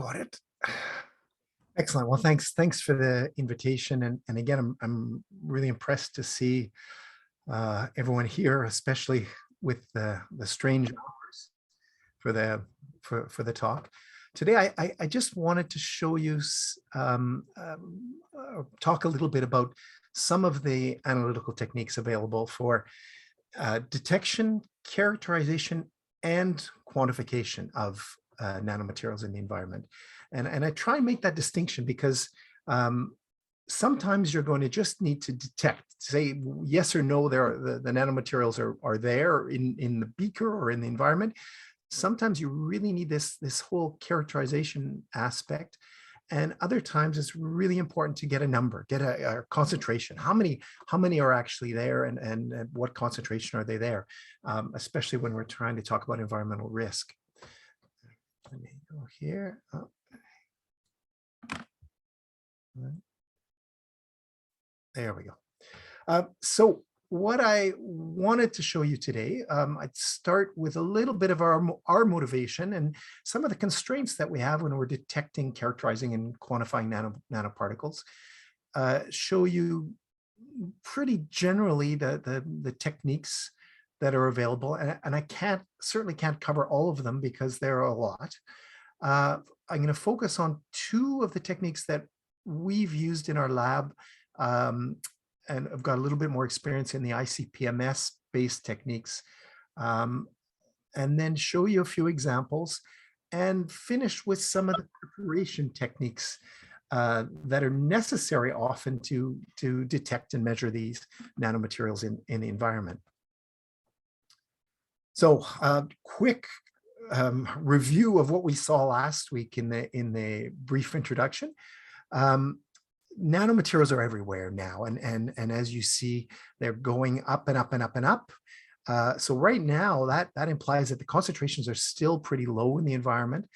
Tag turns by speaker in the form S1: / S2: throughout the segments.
S1: got it. Excellent. Well, thanks for the invitation. And again, I'm really impressed to see everyone here, especially with the strange hours for the talk. Today, I just wanted to show you, talk a little bit about some of the analytical techniques available for detection, characterization, and quantification of nanomaterials in the environment. And I try and make that distinction because sometimes you're going to just need to detect, say yes or no, the nanomaterials are there in the beaker or in the environment. Sometimes you really need this whole characterization aspect. And other times it's really important to get a number, get a concentration. How many are actually there, and what concentration are they there, especially when we're trying to talk about environmental risk. Let me go here. Oh. There we go. So what I wanted to show you today, I'd start with a little bit of our motivation and some of the constraints that we have when we're detecting, characterizing, and quantifying nanoparticles. Show you pretty generally the techniques that are available, and I certainly can't cover all of them because there are a lot. I'm going to focus on two of the techniques that we've used in our lab, and I've got a little bit more experience in the ICPMS based techniques, and then show you a few examples and finish with some of the preparation techniques that are necessary often to detect and measure these nanomaterials in the environment. So quick review of what we saw last week in the brief introduction. Nanomaterials are everywhere now, and as you see, they're going up and up and up and up. So right now, that implies that the concentrations are still pretty low in the environment,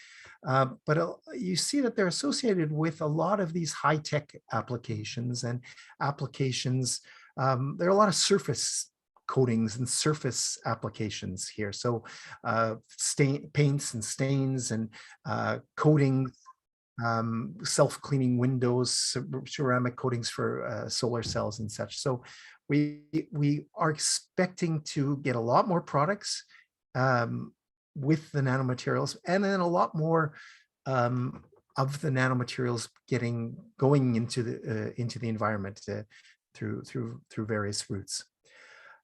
S1: but you see that they're associated with a lot of these high-tech applications and applications. There are a lot of surface coatings and surface applications here. So paints and stains and coatings, self-cleaning windows, ceramic coatings for solar cells and such. So we are expecting to get a lot more products with the nanomaterials, and then a lot more of the nanomaterials going into the environment through various routes.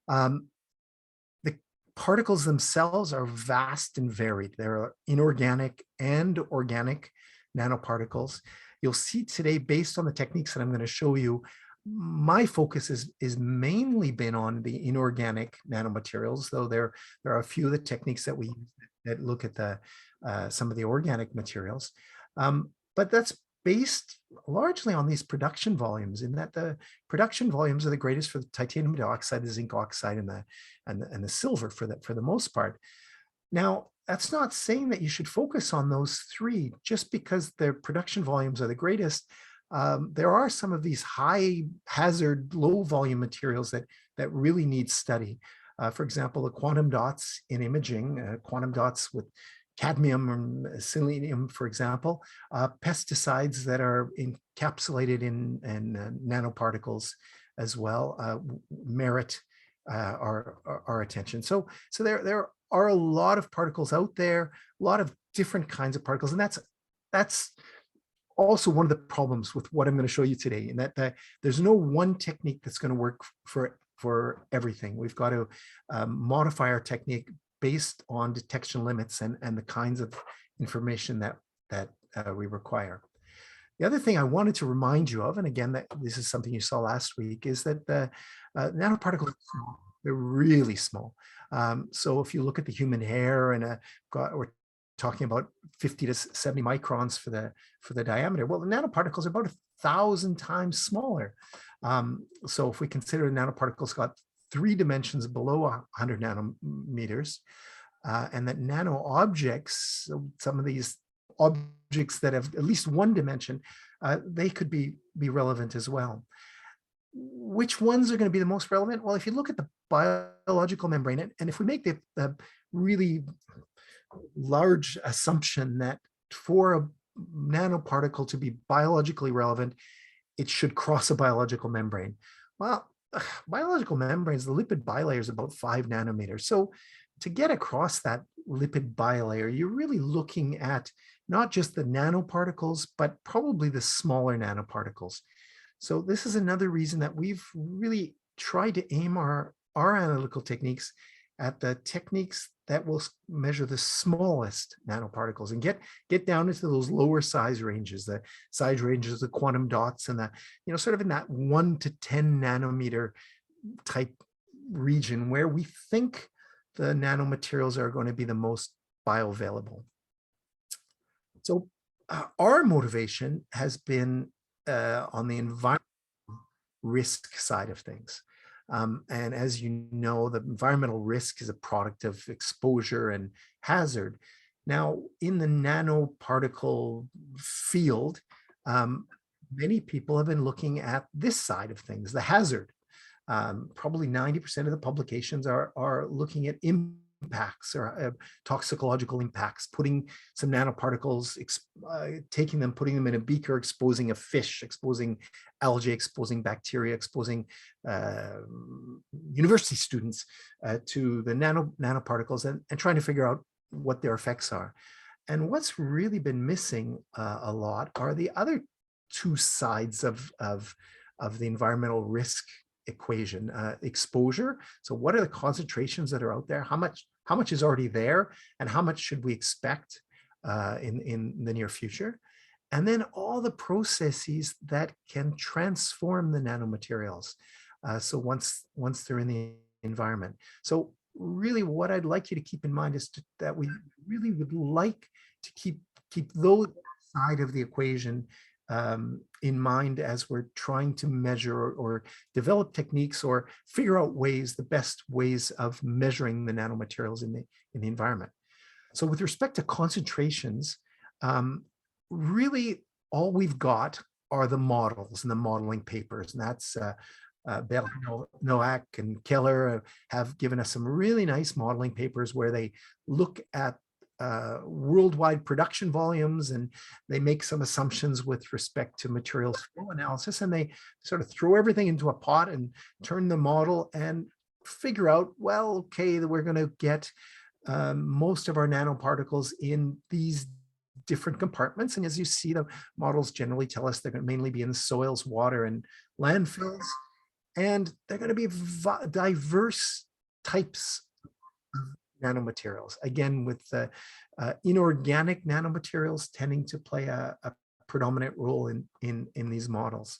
S1: The particles themselves are vast and varied. There are inorganic and organic nanoparticles. You'll see today, based on the techniques that I'm going to show you, my focus is mainly been on the inorganic nanomaterials, though there are a few of the techniques that we use that look at some of the organic materials. But that's based largely on these production volumes, in that the production volumes are the greatest for the titanium dioxide, the zinc oxide, and the silver for the most part. Now, that's not saying that you should focus on those three just because their production volumes are the greatest. There are some of these high hazard, low volume materials that really need study. For example, the quantum dots in imaging, quantum dots with cadmium or selenium, for example, pesticides that are encapsulated in nanoparticles as well, merit our attention. So there are a lot of particles out there, a lot of different kinds of particles, and that's also one of the problems with what I'm going to show you today, in that there's no one technique that's going to work for everything. We've got to modify our technique based on detection limits and the kinds of information that we require. The other thing I wanted to remind you of, and again, that this is something you saw last week, is that the nanoparticles are small. They're really small. So if you look at the human hair, and we're talking about 50 to 70 microns for the diameter. Well, the nanoparticles are about 1,000 times smaller. So if we consider nanoparticles got 3 dimensions below 100 nanometers, and that nano objects, some of these objects that have at least 1 dimension, they could be relevant as well. Which ones are going to be the most relevant? Well, if you look at the biological membrane, and if we make the really large assumption that for nanoparticle to be biologically relevant, it should cross a biological membrane. Well, biological membranes, the lipid bilayer is about 5 nanometers. So to get across that lipid bilayer, you're really looking at not just the nanoparticles, but probably the smaller nanoparticles. So this is another reason that we've really tried to aim our analytical techniques at the techniques that will measure the smallest nanoparticles and get down into those lower size ranges, the size ranges of quantum dots, and the, sort of in that 1 to 10 nanometer type region where we think the nanomaterials are going to be the most bioavailable. So our motivation has been on the environmental risk side of things. And as you know, the environmental risk is a product of exposure and hazard. Now, in the nanoparticle field, many people have been looking at this side of things, the hazard. Probably 90% of the publications are looking at impacts or toxicological impacts, putting some nanoparticles, taking them, putting them in a beaker, exposing a fish, exposing algae, exposing bacteria, exposing university students to the nanoparticles and trying to figure out what their effects are. And what's really been missing a lot are the other two sides of the environmental risk equation. Exposure. So what are the concentrations that are out there? How much is already there, and how much should we expect in the near future? And then all the processes that can transform the nanomaterials. So once they're in the environment. So really what I'd like you to keep in mind is that we really would like to keep those side of the equation in mind as we're trying to measure or develop techniques or figure out the best ways of measuring the nanomaterials in the environment. So with respect to concentrations, really all we've got are the models and the modeling papers, and that's Bell, Noack, and Keller have given us some really nice modeling papers where they look at worldwide production volumes, and they make some assumptions with respect to materials flow analysis, and they sort of throw everything into a pot and turn the model and figure out, well, okay, that we're going to get most of our nanoparticles in these different compartments. And as you see, the models generally tell us they're going to mainly be in soils, water, and landfills, and they're going to be diverse types of nanomaterials. Again, with the inorganic nanomaterials tending to play a predominant role in these models.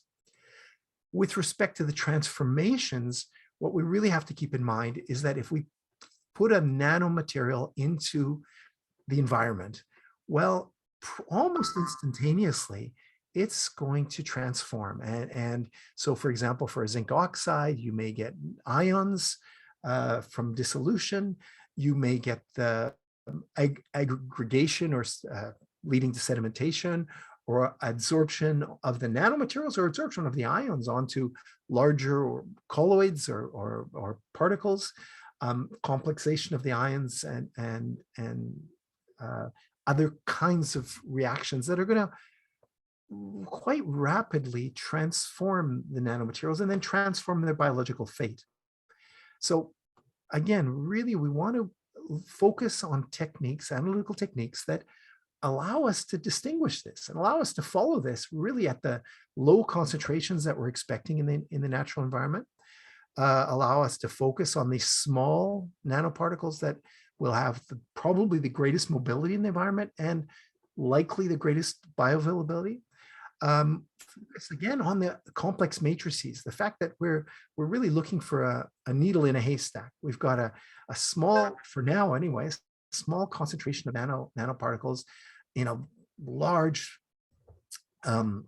S1: With respect to the transformations, what we really have to keep in mind is that if we put a nanomaterial into the environment, well, almost instantaneously, it's going to transform. And so, for example, for a zinc oxide, you may get ions from dissolution. You may get the aggregation or leading to sedimentation, or absorption of the nanomaterials, or absorption of the ions onto larger colloids or particles, complexation of the ions, and other kinds of reactions that are going to quite rapidly transform the nanomaterials and then transform their biological fate. So again, really, we want to focus on techniques, analytical techniques that allow us to distinguish this and allow us to follow this really at the low concentrations that we're expecting in the natural environment, allow us to focus on these small nanoparticles that will have probably the greatest mobility in the environment and likely the greatest bioavailability. Again, on the complex matrices, the fact that we're really looking for a needle in a haystack. We've got a small, for now anyways, small concentration of nanoparticles in a large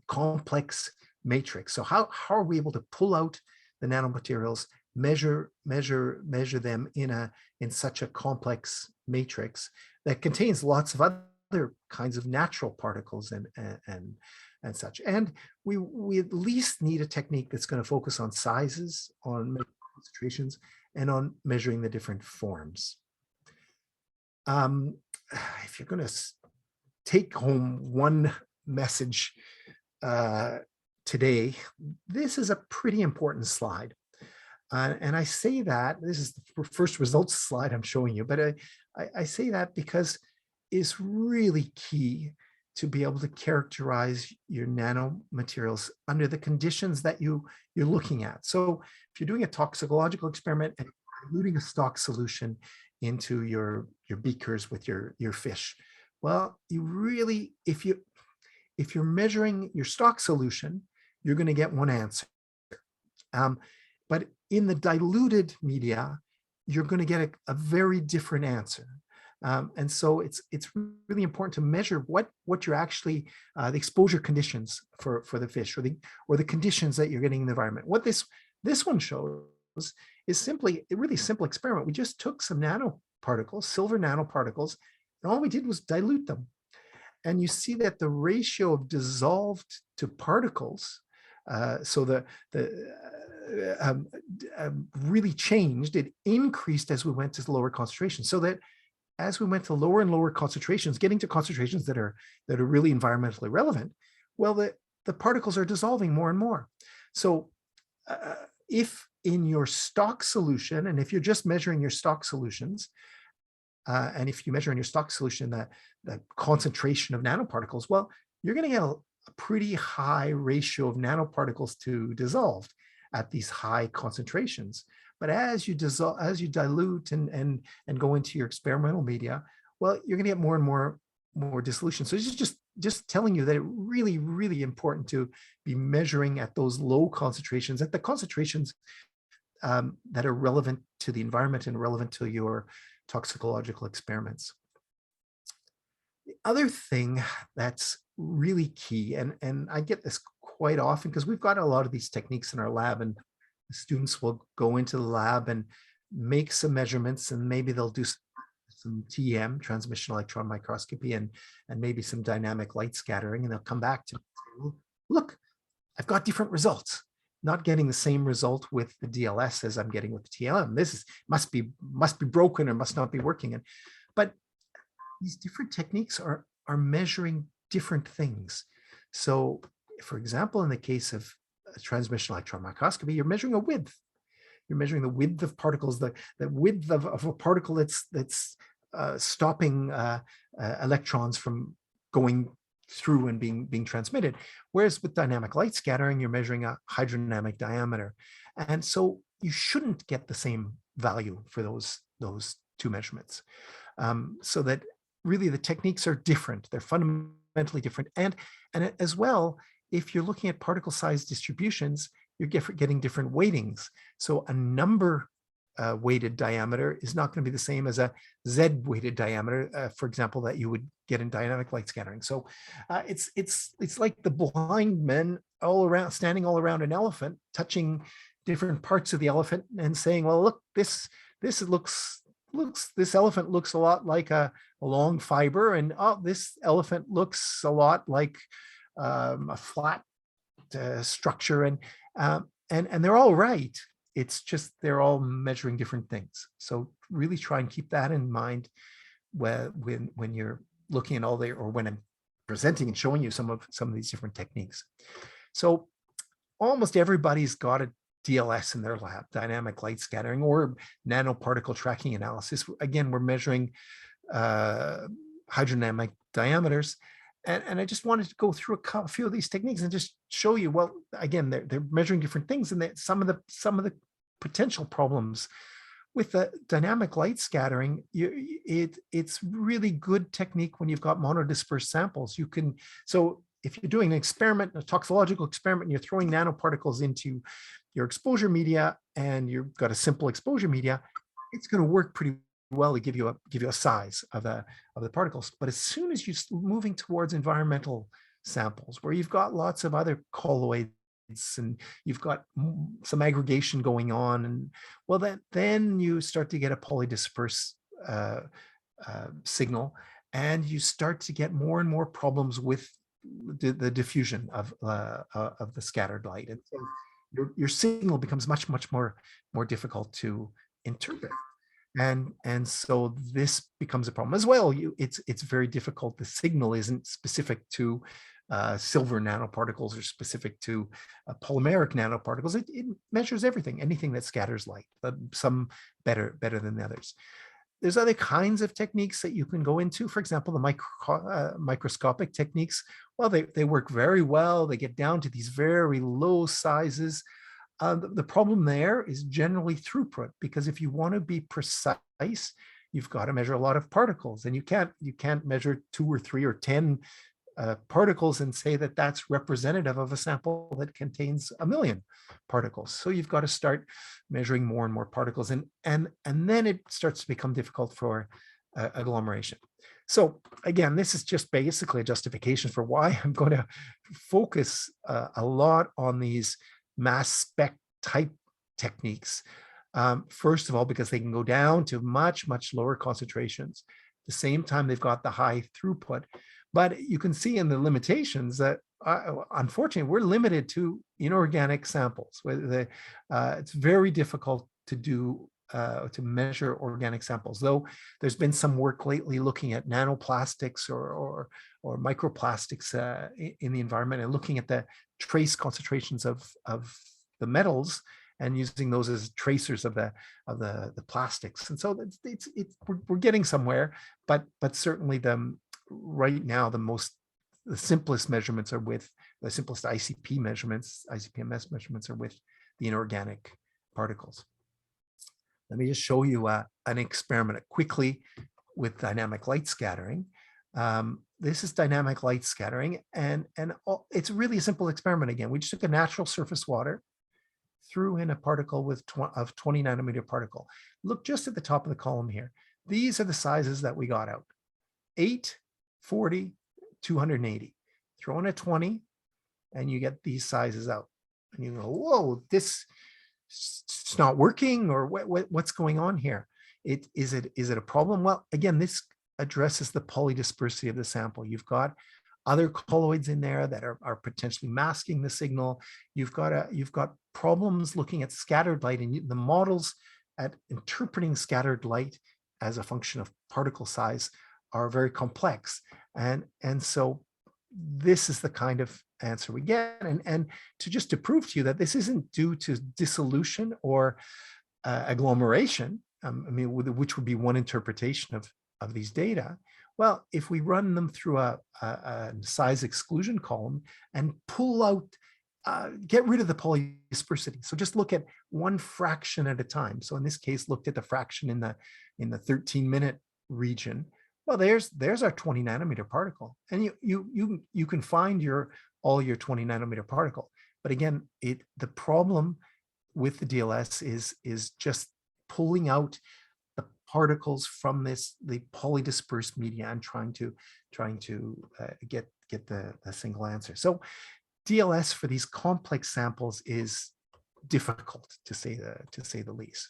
S1: complex matrix. So how are we able to pull out the nanomaterials, measure them in such a complex matrix that contains lots of other kinds of natural particles and such. And we at least need a technique that's going to focus on sizes, on concentrations, and on measuring the different forms. If you're going to take home one message today, this is a pretty important slide. And I say that, this is the first results slide I'm showing you, but I say that because it's really key to be able to characterize your nanomaterials under the conditions that you're looking at. So if you're doing a toxicological experiment and diluting a stock solution into your beakers with your fish, well, you really, if you're measuring your stock solution, you're going to get one answer. But in the diluted media, you're going to get a very different answer. And so it's really important to measure what you're actually the exposure conditions for the fish, or the conditions that you're getting in the environment. What this one shows is simply a really simple experiment. We just took some nanoparticles, silver nanoparticles, and all we did was dilute them. And you see that the ratio of dissolved to particles, so the really changed. It increased as we went to lower concentrations. So that as we went to lower and lower concentrations, getting to concentrations that are really environmentally relevant, well, the particles are dissolving more and more. So if in your stock solution, and if you're just measuring your stock solutions, and if you measure in your stock solution the concentration of nanoparticles, well, you're going to get a pretty high ratio of nanoparticles to dissolved at these high concentrations. But as you dilute and go into your experimental media, well, you're going to get more and more dissolution. So it's just telling you that it's really, really important to be measuring at those low concentrations, at the concentrations that are relevant to the environment and relevant to your toxicological experiments. The other thing that's really key, and I get this quite often because we've got a lot of these techniques in our lab, and the students will go into the lab and make some measurements, and maybe they'll do some TEM, transmission electron microscopy, and maybe some dynamic light scattering, and they'll come back to me, look, I've got different results. Not getting the same result with the DLS as I'm getting with the TLM. This must be broken or must not be working. But these different techniques are measuring different things. So, for example, in the case of transmission electron microscopy, you're measuring a width. You're measuring the width of particles, the width of a particle that's stopping electrons from going through and being transmitted. Whereas with dynamic light scattering, you're measuring a hydrodynamic diameter. And so you shouldn't get the same value for those two measurements. So that really the techniques are different. They're fundamentally different. And as well, if you're looking at particle size distributions, you're getting different weightings. So a number weighted diameter is not going to be the same as a Z weighted diameter, for example, that you would get in dynamic light scattering. So it's like the blind men all around, standing all around an elephant, touching different parts of the elephant and saying, well, look, this elephant looks a lot like a long fiber, and oh, this elephant looks a lot like a flat structure, and they're all right. It's just they're all measuring different things. So really try and keep that in mind when you're looking at or when I'm presenting and showing you some of these different techniques. So almost everybody's got a DLS in their lab, dynamic light scattering or nanoparticle tracking analysis. Again, we're measuring hydrodynamic diameters. And I just wanted to go through a few of these techniques and just show you, well, again, they're measuring different things, and some of the potential problems with the dynamic light scattering. It's really good technique when you've got monodispersed samples. So if you're doing an experiment, a toxicological experiment, and you're throwing nanoparticles into your exposure media, and you've got a simple exposure media, it's going to work pretty well to give you a size of the particles. But as soon as you're moving towards environmental samples where you've got lots of other colloids and you've got some aggregation going on, and well, then you start to get a polydisperse signal, and you start to get more and more problems with the diffusion of the scattered light, and so your signal becomes much more difficult to interpret. And so this becomes a problem as well. It's very difficult. The signal isn't specific to silver nanoparticles or specific to polymeric nanoparticles. It measures everything, anything that scatters light, some better than the others. There's other kinds of techniques that you can go into. For example, the microscopic techniques, well, they work very well. They get down to these very low sizes. The problem there is generally throughput, because if you want to be precise, you've got to measure a lot of particles, and you can't measure 2 or 3 or 10 particles and say that that's representative of a sample that contains 1 million particles. So you've got to start measuring more and more particles, and then it starts to become difficult for agglomeration. So again, this is just basically a justification for why I'm going to focus a lot on these mass spec type techniques. First of all, because they can go down to much lower concentrations. At the same time, they've got the high throughput. But you can see in the limitations that, unfortunately, we're limited to inorganic samples. It's very difficult to do to measure organic samples, though there's been some work lately looking at nanoplastics or microplastics in the environment, and looking at the trace concentrations of the metals and using those as tracers of the plastics. And so we're getting somewhere, but certainly right now the simplest measurements are with the simplest ICPMS measurements are with the inorganic particles. Let me just show you an experiment quickly with dynamic light scattering. This is dynamic light scattering, and it's really a simple experiment. Again, we just took a natural surface water, threw in a particle of 20 nanometer particle. Look just at the top of the column here. These are the sizes that we got out: 8, 40, 280. Throw in a 20, and you get these sizes out. And you go, whoa, it's not working, or what's going on here? Is it a problem? Well, again, this addresses the polydispersity of the sample. You've got other colloids in there that are potentially masking the signal. You've got problems looking at scattered light, and the models at interpreting scattered light as a function of particle size are very complex. And so this is the kind of answer we get. And to prove to you that this isn't due to dissolution or agglomeration, which would be one interpretation of these data. Well, if we run them through a size exclusion column and pull out, get rid of the polydispersity. So just look at one fraction at a time. So in this case, looked at the fraction in the 13-minute region. Well, there's our 20 nanometer particle, and you can find all your 20 nanometer particle. But again, the problem with the DLS is just pulling out the particles from the polydispersed media and trying to get the single answer. So DLS for these complex samples is difficult, to say the least.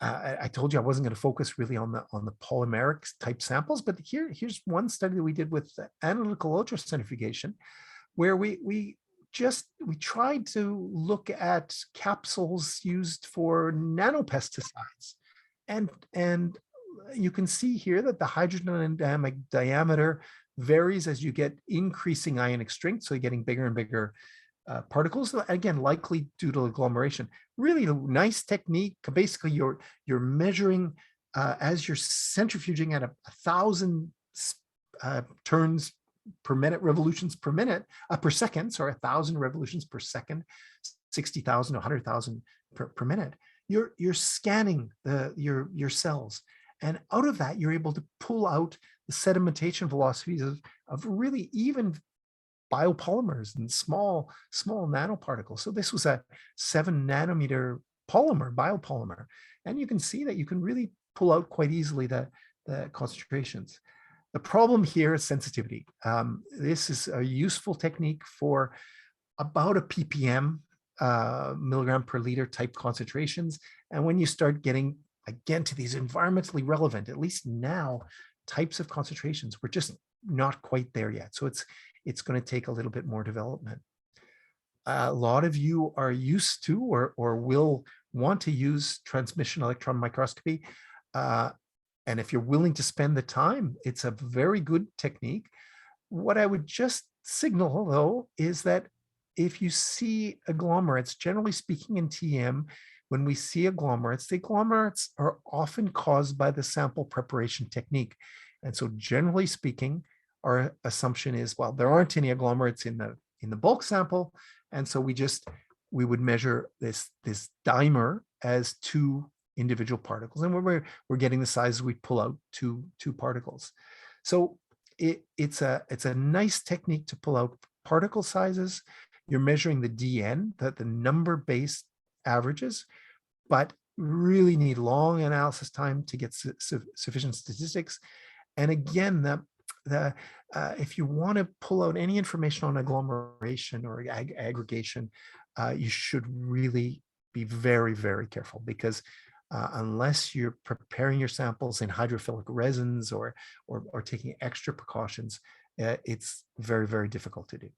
S1: I told you I wasn't going to focus really on the polymeric type samples, but here's one study that we did with analytical ultracentrifugation, where we tried to look at capsules used for nanopesticides, and you can see here that the hydrodynamic diameter varies as you get increasing ionic strength, so you're getting bigger and bigger particles, again, likely due to agglomeration. Really nice technique. Basically, you're measuring as you're centrifuging at 1,000 turns per minute, revolutions per minute, per second, sorry, 1,000 revolutions per second, 60,000 to 100,000 per minute. You're scanning your cells, and out of that, you're able to pull out the sedimentation velocities of really even biopolymers and small nanoparticles. So this was a 7 nanometer biopolymer. And you can see that you can really pull out quite easily the concentrations. The problem here is sensitivity. This is a useful technique for about a ppm, milligram per liter type concentrations. And when you start getting, again, to these environmentally relevant, at least now, types of concentrations, we're just not quite there yet. So it's going to take a little bit more development. A lot of you are used to or will want to use transmission electron microscopy, and if you're willing to spend the time, it's a very good technique. What I would just signal, though, is that if you see agglomerates, generally speaking in TM, when we see agglomerates, the agglomerates are often caused by the sample preparation technique. And so generally speaking, our assumption is, well, there aren't any agglomerates in the bulk sample. And so we would measure this dimer as two individual particles. And when we're getting the sizes, we pull out two particles. So it's a nice technique to pull out particle sizes. You're measuring the DN, the number-based averages, but really need long analysis time to get sufficient statistics. And again, if you want to pull out any information on agglomeration or aggregation, you should really be very, very careful, because unless you're preparing your samples in hydrophilic resins or taking extra precautions, it's very, very difficult to do.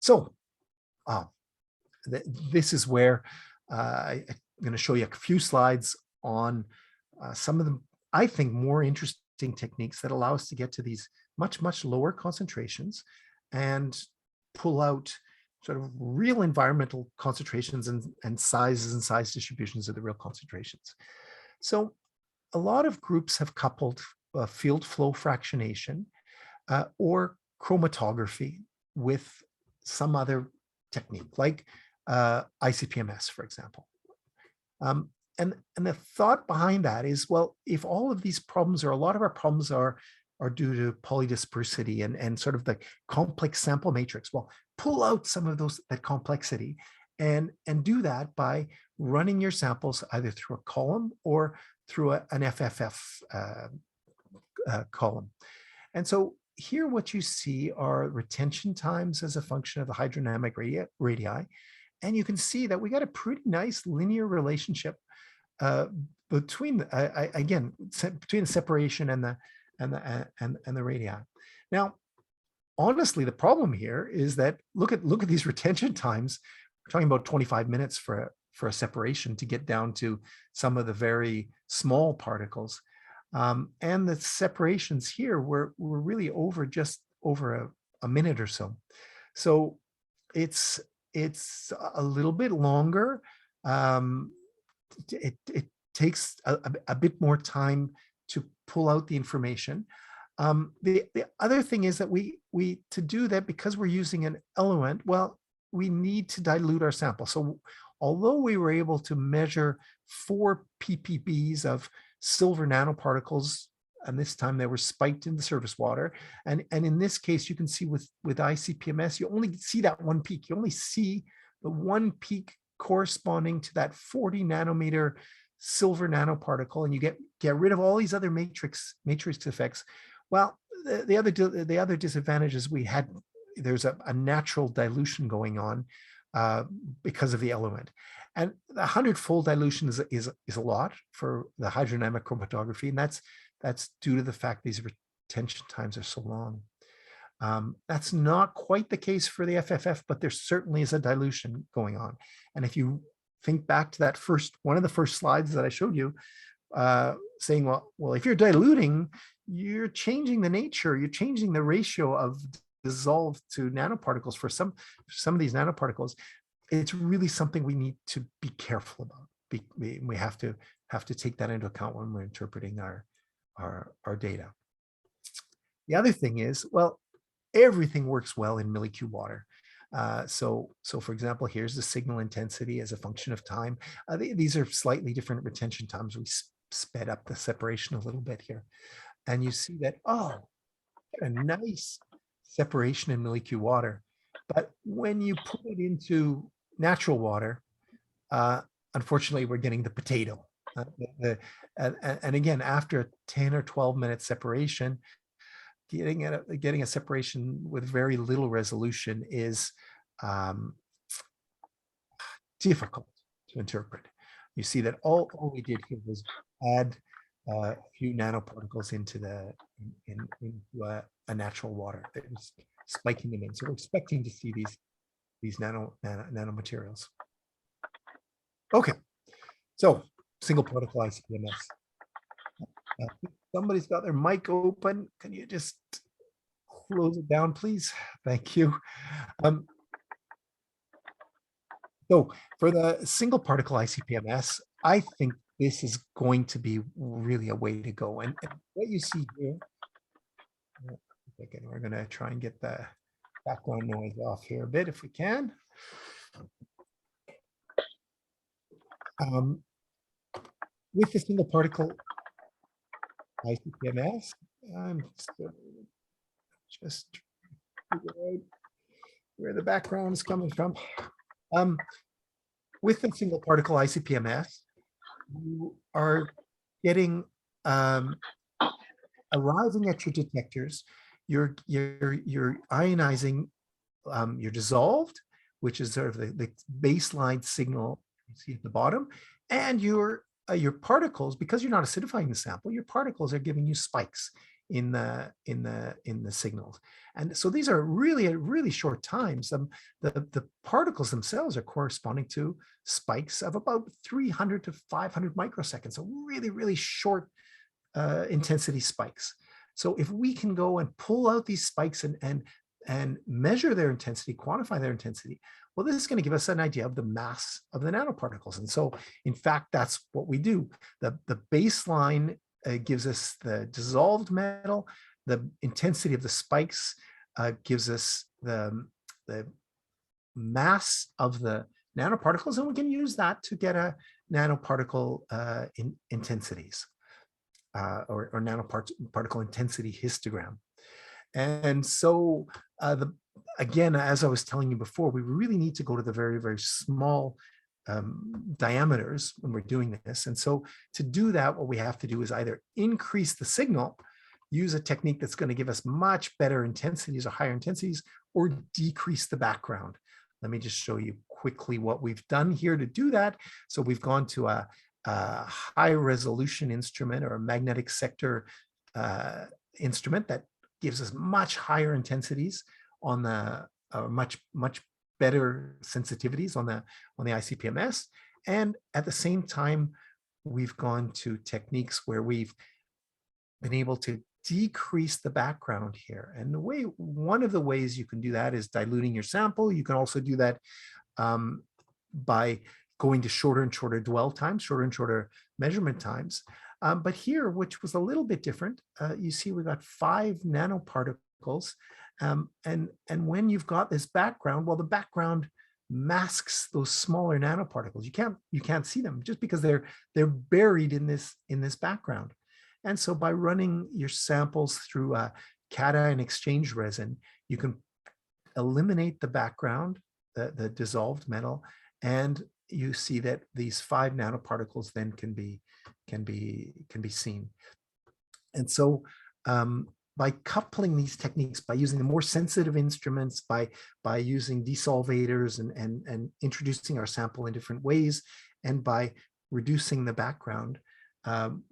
S1: So this is where I'm going to show you a few slides on some of the, I think, more interesting techniques that allow us to get to these much, much lower concentrations and pull out sort of real environmental concentrations and sizes and size distributions of the real concentrations. So a lot of groups have coupled field flow fractionation or chromatography with some other technique, like ICPMS, for example. And the thought behind that is, well, if all of these problems, or a lot of our problems are due to polydispersity and sort of the complex sample matrix, well, pull out some of that complexity and do that by running your samples either through a column or through an FFF column. And so here what you see are retention times as a function of the hydrodynamic radii. And you can see that we got a pretty nice linear relationship between again, between the separation and the radii. Now, honestly, the problem here is that look at these retention times. We're talking about 25 minutes for a separation to get down to some of the very small particles. And the separations here were really just over a minute or so. So it's a little bit longer. It takes a bit more time to pull out the information. The other thing is that we to do that, because we're using an eluent, well, we need to dilute our sample. So although we were able to measure 4 ppbs of silver nanoparticles, and this time they were spiked in the surface water, and in this case, you can see with ICPMS, you only see that one peak. You only see the one peak corresponding to that 40 nanometer silver nanoparticle, and you get rid of all these other matrix effects. Well, the other disadvantage is there's a natural dilution going on because of the element. And the 100-fold dilution is a lot for the hydrodynamic chromatography, and that's due to the fact these retention times are so long. That's not quite the case for the FFF, but there certainly is a dilution going on. And if you think back to that one of the first slides that I showed you, saying, well, if you're diluting, you're changing the nature, you're changing the ratio of dissolved to nanoparticles for some of these nanoparticles. It's really something we need to be careful about. We have to take that into account when we're interpreting our data. The other thing is, well, everything works well in millicube water. So for example, here's the signal intensity as a function of time. These are slightly different retention times. We sped up the separation a little bit here. And you see that, oh, a nice separation in millicube water. But when you put it into natural water, unfortunately, we're getting the potato. And again, after a 10 or 12 minute separation, getting a separation with very little resolution is difficult to interpret. You see that all we did here was add a few nanoparticles into a natural water. It was spiking them in. So we're expecting to see these nanomaterials. Okay, so single particle ICPMS. Somebody's got their mic open. Can you just close it down, please? Thank you. Um, so for the single particle ICPMS, I think this is going to be really a way to go. And what you see here, again, we're going to try and get the background noise off here a bit if we can. With the single particle ICPMS, I'm just figure out where the background is coming from. With the single particle ICPMS, you are getting arriving at your detectors. You're ionizing your dissolved, which is sort of the baseline signal you see at the bottom, and your particles, because you're not acidifying the sample, your particles are giving you spikes in the signals. And so these are really at really short times. The particles themselves are corresponding to spikes of about 300 to 500 microseconds. So really, really short intensity spikes. So if we can go and pull out these spikes and measure their intensity, quantify their intensity, well, this is going to give us an idea of the mass of the nanoparticles. And so, in fact, that's what we do. The baseline gives us the dissolved metal. The intensity of the spikes gives us the mass of the nanoparticles, and we can use that to get a nanoparticle intensities or nanoparticle intensity histogram. And so again, as I was telling you before, we really need to go to the very, very small diameters when we're doing this. And so to do that, what we have to do is either increase the signal, use a technique that's going to give us much better intensities or higher intensities, or decrease the background. Let me just show you quickly what we've done here to do that. So we've gone to a high resolution instrument or a magnetic sector instrument that gives us much higher intensities on the much better sensitivities on the ICPMS. And at the same time, we've gone to techniques where we've been able to decrease the background here. And one of the ways you can do that is diluting your sample. You can also do that by going to shorter and shorter dwell times, shorter and shorter measurement times. But here, which was a little bit different, you see we got 5 nanoparticles. And when you've got this background, well, the background masks those smaller nanoparticles. You can't see them just because they're buried in this background. And so by running your samples through a cation exchange resin, you can eliminate the background, the dissolved metal, and you see that these 5 nanoparticles then can be seen. And so by coupling these techniques, by using the more sensitive instruments, by using desolvators and introducing our sample in different ways, and by reducing the background,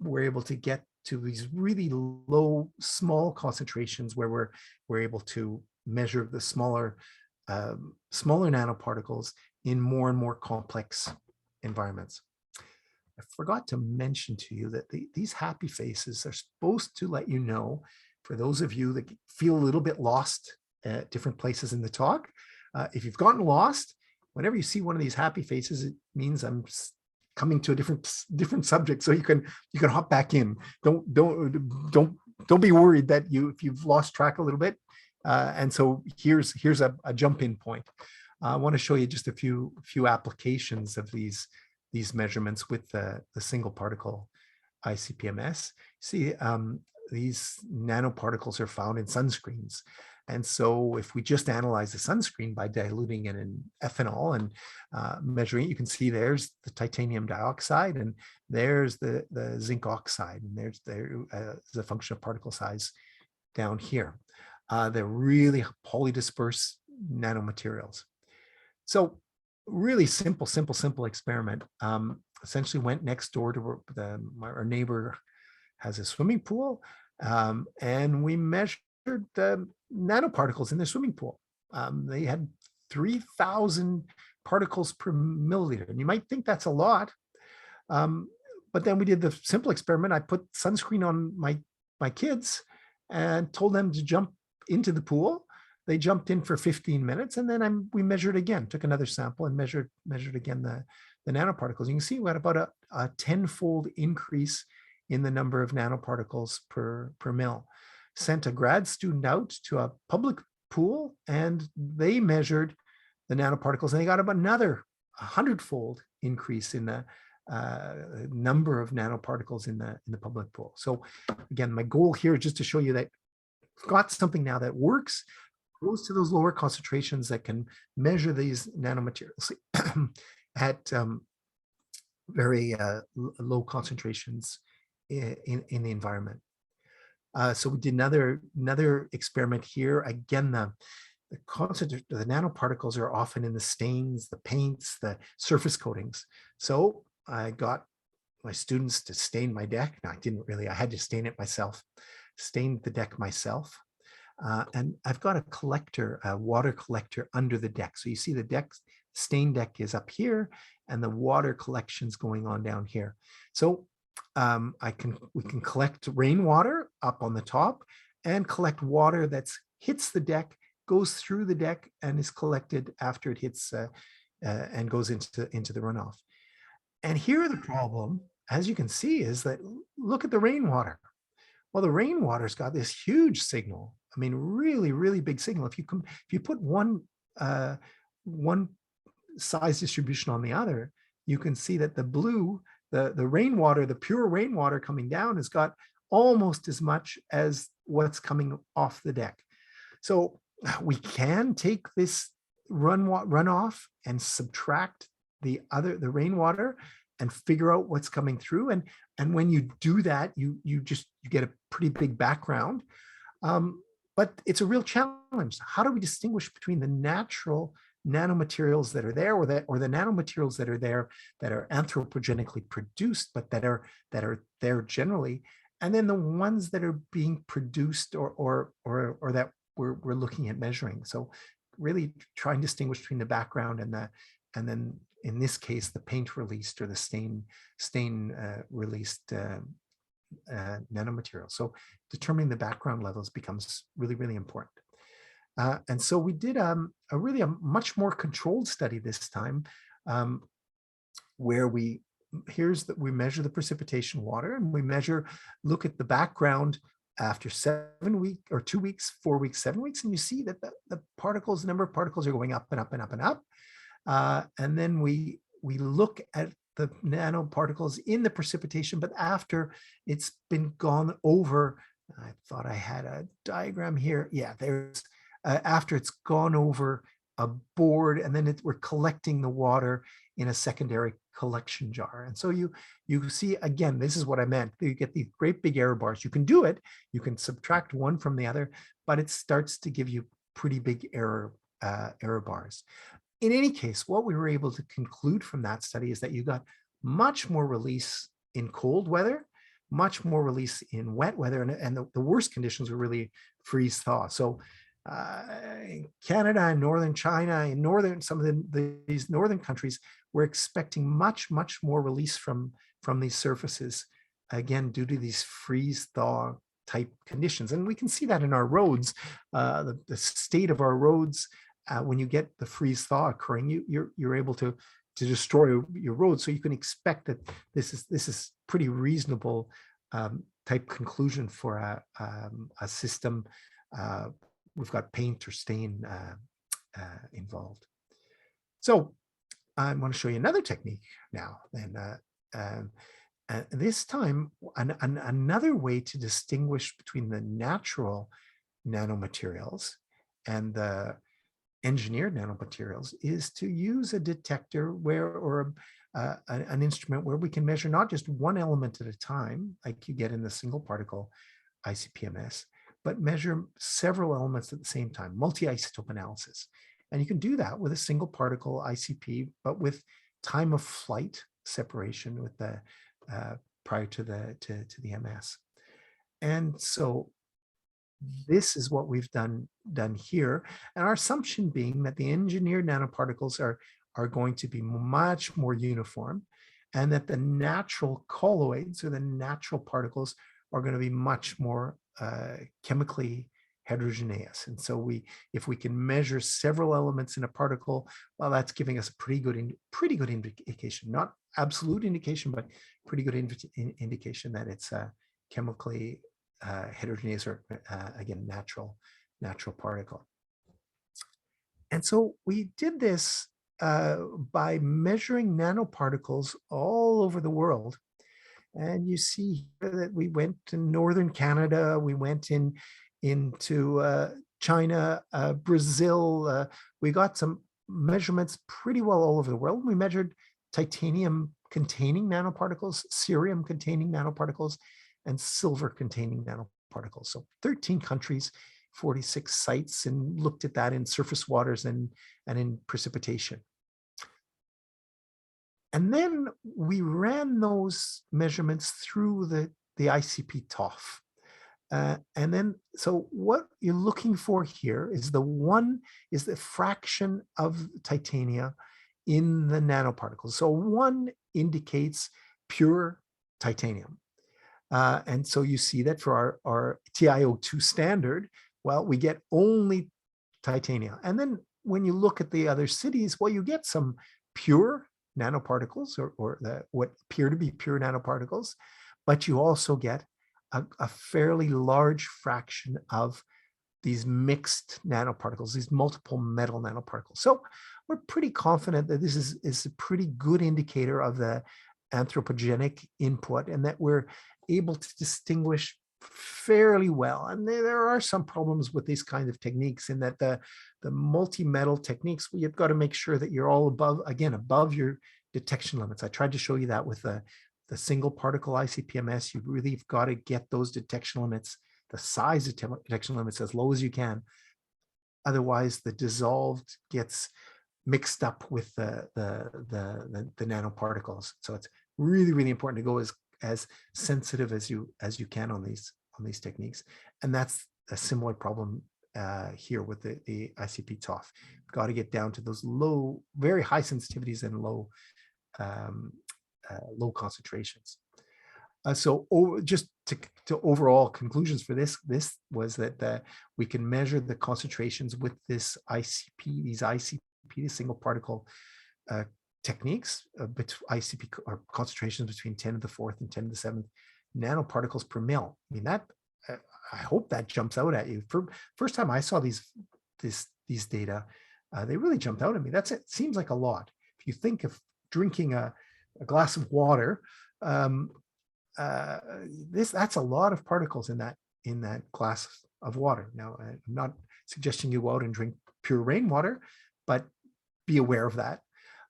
S1: we're able to get to these really low, small concentrations where we're able to measure the smaller nanoparticles in more and more complex environments. I forgot to mention to you that these happy faces are supposed to let you know, for those of you that feel a little bit lost at different places in the talk, if you've gotten lost, whenever you see one of these happy faces, it means I'm coming to a different subject, so you can hop back in. Don't be worried that if you've lost track a little bit. And so here's a jump in point. I want to show you just a few applications of these measurements with the single particle ICPMS. See, these nanoparticles are found in sunscreens. And so if we just analyze the sunscreen by diluting it in ethanol and measuring it, you can see there's the titanium dioxide and there's the zinc oxide, and there's a function of particle size down here. They're really polydispersed nanomaterials. So really simple experiment. Essentially went next door to our neighbor has a swimming pool, and we measured the nanoparticles in the swimming pool. They had 3,000 particles per milliliter. And you might think that's a lot, but then we did the simple experiment. I put sunscreen on my kids and told them to jump into the pool. They jumped in for 15 minutes, and then we measured again, took another sample and measured again the nanoparticles. You can see we had about a 10-fold increase in the number of nanoparticles per mil. Sent a grad student out to a public pool, and they measured the nanoparticles, and they got about another 100-fold increase in the number of nanoparticles in the public pool. So again, my goal here is just to show you that we've got something now that works, goes to those lower concentrations that can measure these nanomaterials at very low concentrations in the environment. So we did another experiment here. Again, the nanoparticles are often in the stains, the paints, the surface coatings. So I got my students to stain my deck. No, I didn't really. I had to stain it myself. Stained the deck myself. And I've got a collector, a water collector under the deck. So you see the stained deck is up here, and the water collection's going on down here. So we can collect rainwater up on the top and collect water that hits the deck, goes through the deck, and is collected after it hits and goes into the runoff. And here the problem, as you can see, is that look at the rainwater. Well, the rainwater's got this huge signal. I mean, really, really big signal. If you put one size distribution on the other, you can see that the blue, the rainwater, the pure rainwater coming down has got almost as much as what's coming off the deck. So we can take this runoff and subtract the rainwater and figure out what's coming through. And when you do that, you get a pretty big background. But it's a real challenge. How do we distinguish between the natural nanomaterials that are there, or the nanomaterials that are there that are anthropogenically produced, but that are there generally, and then the ones that are being produced or that we're looking at measuring? So really try and distinguish between the background and then in this case the paint released or the stain released nanomaterial. So determining the background levels becomes really, really important. And so we did a much more controlled study this time, where we measure the precipitation water, and we look at the background after 7 weeks or 2 weeks, 4 weeks, 7 weeks, and you see that the number of particles are going up and up and up and up. And then we look at the nanoparticles in the precipitation, but after it's been gone over. I thought I had a diagram here. Yeah, there's after it's gone over a board, and then we're collecting the water in a secondary collection jar. And so you see, again, this is what I meant. You get these great big error bars. You can do it. You can subtract one from the other, but it starts to give you pretty big error bars. In any case, what we were able to conclude from that study is that you got much more release in cold weather, much more release in wet weather, and the worst conditions were really freeze thaw. So in Canada and northern China, in some of these northern countries, we're expecting much more release from these surfaces, again, due to these freeze thaw type conditions. And we can see that in our roads, the state of our roads. When you get the freeze thaw occurring, you're able to destroy your road. So you can expect that this is pretty reasonable type conclusion for a system. We've got paint or stain involved. So I want to show you another technique now. And this time, another way to distinguish between the natural nanomaterials and the engineered nanomaterials is to use a detector or an instrument where we can measure not just one element at a time, like you get in the single particle ICPMS, but measure several elements at the same time, multi-isotope analysis. And you can do that with a single particle ICP, but with time of flight separation with the prior to the MS. And so this is what we've done here. And our assumption being that the engineered nanoparticles are are going to be much more uniform, and that the natural colloids or the natural particles are going to be much more chemically heterogeneous. And so if we can measure several elements in a particle, well, that's giving us a pretty good indication, not absolute indication, but pretty good indication that it's chemically heterogeneous, or again, natural particle. And so we did this by measuring nanoparticles all over the world. And you see here that we went to northern Canada, we went into China, Brazil. We got some measurements pretty well all over the world. We measured titanium containing nanoparticles, cerium containing nanoparticles, and silver containing nanoparticles. So 13 countries, 46 sites, and looked at that in surface waters and in precipitation. And then we ran those measurements through the ICP-TOF. And then, so what you're looking for here is the fraction of titania in the nanoparticles. So 1 indicates pure titanium. And so you see that for our TiO2 standard, well, we get only titania. And then when you look at the other cities, well, you get some pure nanoparticles, or what appear to be pure nanoparticles, but you also get a fairly large fraction of these mixed nanoparticles, these multiple metal nanoparticles. So we're pretty confident that this is a pretty good indicator of the anthropogenic input, and that we're able to distinguish fairly well. And there are some problems with these kinds of techniques, in that the multi-metal techniques, you've got to make sure that you're all above your detection limits. I tried to show you that with the single particle ICPMS. You really have got to get those detection limits, the size of detection limits, as low as you can. Otherwise, the dissolved gets mixed up with the nanoparticles. So it's really, really important to go as sensitive as you can on these techniques. And that's a similar problem here with the ICP-TOF. Got to get down to those low, very high sensitivities and low concentrations. So just to overall conclusions for this was that we can measure the concentrations with these ICP, the single particle techniques, ICP or concentrations between 10 to the 4th and 10 to the 7th nanoparticles per mil. I mean, that I hope that jumps out at you. For first time I saw these data, they really jumped out at me. It seems like a lot. If you think of drinking a glass of water, that's a lot of particles in that glass of water. Now, I'm not suggesting you go out and drink pure rainwater, but be aware of that.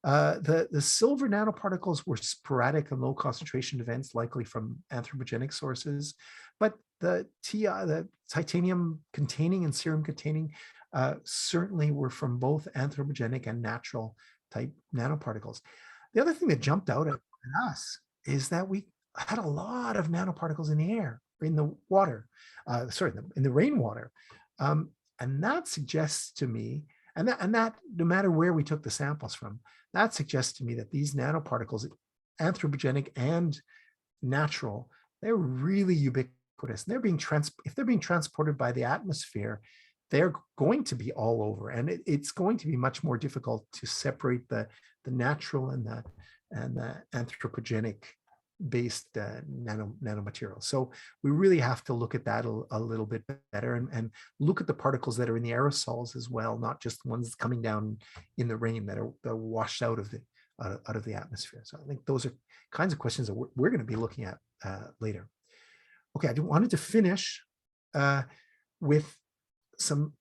S1: The silver nanoparticles were sporadic and low concentration events, likely from anthropogenic sources, but the titanium containing and cerium containing certainly were from both anthropogenic and natural type nanoparticles. The other thing that jumped out at us is that we had a lot of nanoparticles in the air, in the water, in the rainwater. And that suggests to me, and that no matter where we took the samples from, that suggests to me that these nanoparticles, anthropogenic and natural, they're really ubiquitous. And they're being if they're being transported by the atmosphere, they're going to be all over, and it's going to be much more difficult to separate the natural and the anthropogenic based nanomaterials. So we really have to look at that a little bit better, and look at the particles that are in the aerosols as well, not just ones coming down in the rain that are washed out of the atmosphere. So I think those are kinds of questions that we're going to be looking at later. Okay, I wanted to finish with some,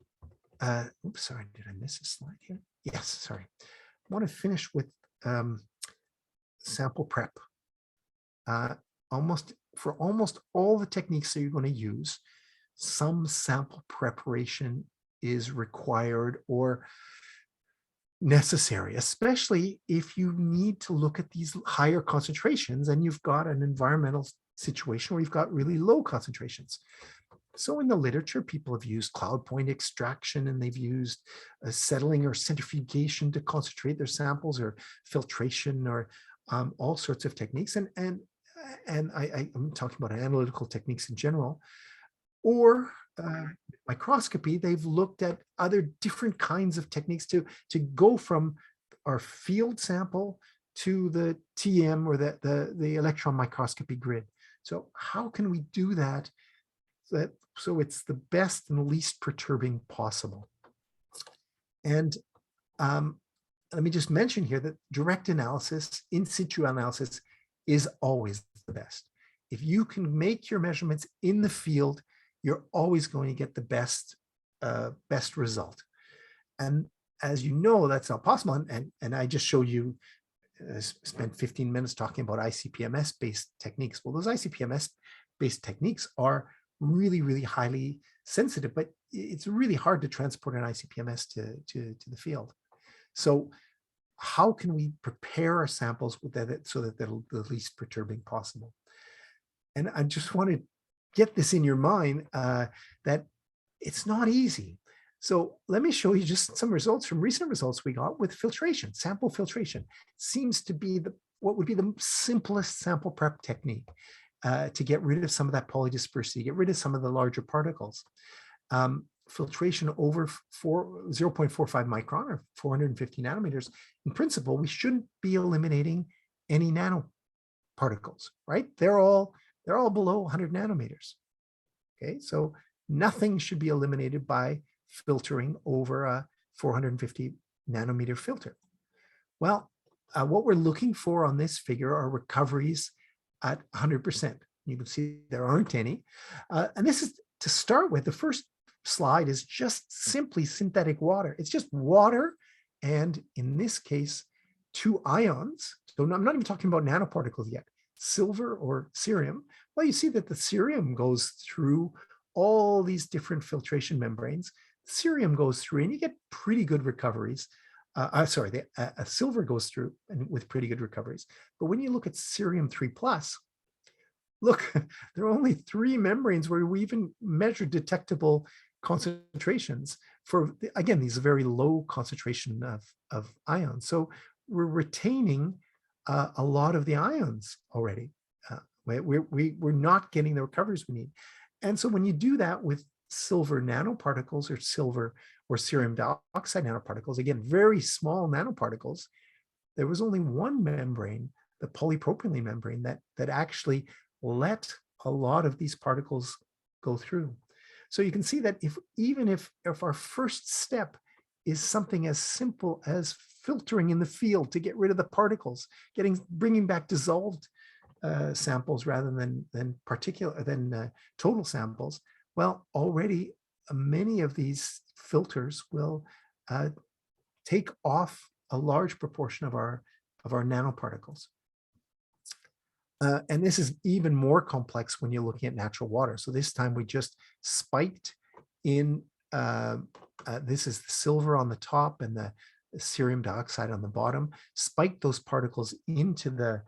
S1: oops, sorry, did I miss a slide here? Yes, sorry. I want to finish with sample prep. Almost all the techniques that you're going to use, some sample preparation is required or necessary, especially if you need to look at these higher concentrations and you've got an environmental situation where you've got really low concentrations. So in the literature, people have used cloud point extraction, and they've used settling or centrifugation to concentrate their samples, or filtration, or all sorts of techniques. I'm talking about analytical techniques in general, or microscopy. They've looked at other different kinds of techniques to go from our field sample to the TM, or the electron microscopy grid. So how can we do that so it's the best and least perturbing possible? And let me just mention here that direct analysis, in situ analysis, is always the best. If you can make your measurements in the field, you're always going to get the best result. And as you know, that's not possible. And I just showed you, spent 15 minutes talking about ICPMS-based techniques. Well, those ICPMS-based techniques are really, really highly sensitive, but it's really hard to transport an ICPMS to the field. So how can we prepare our samples with that so that they're the least perturbing possible? And I just want to get this in your mind, that it's not easy. So let me show you just some results from recent results we got with filtration. Sample filtration seems to be what would be the simplest sample prep technique to get rid of some of that polydispersity, get rid of some of the larger particles. Filtration over 0.45 micron, or 450 nanometers. In principle, we shouldn't be eliminating any nanoparticles, right? They're all below 100 nanometers. Okay, so nothing should be eliminated by filtering over a 450 nanometer filter. Well, what we're looking for on this figure are recoveries at 100%. You can see there aren't any. And this is, to start with, the first slide is just simply synthetic water. It's just water, and in this case, 2 ions. So I'm not even talking about nanoparticles yet. Silver or cerium. Well, you see that the cerium goes through all these different filtration membranes. Cerium goes through, and you get pretty good recoveries. Silver goes through and with pretty good recoveries. But when you look at cerium 3+, look, there are only 3 membranes where we even measure detectable concentrations for, again, these very low concentration of ions. So we're retaining a lot of the ions already. We're not getting the recoveries we need. And so when you do that with silver nanoparticles, or silver or cerium dioxide nanoparticles, again, very small nanoparticles, there was only one membrane, the polypropylene membrane, that actually let a lot of these particles go through. So you can see that even if our first step is something as simple as filtering in the field to get rid of the particles, bringing back dissolved samples rather than total samples, well, already many of these filters will take off a large proportion of our nanoparticles. And this is even more complex when you're looking at natural water. So this time we just spiked in, this is the silver on the top and the cerium dioxide on the bottom, spiked those particles into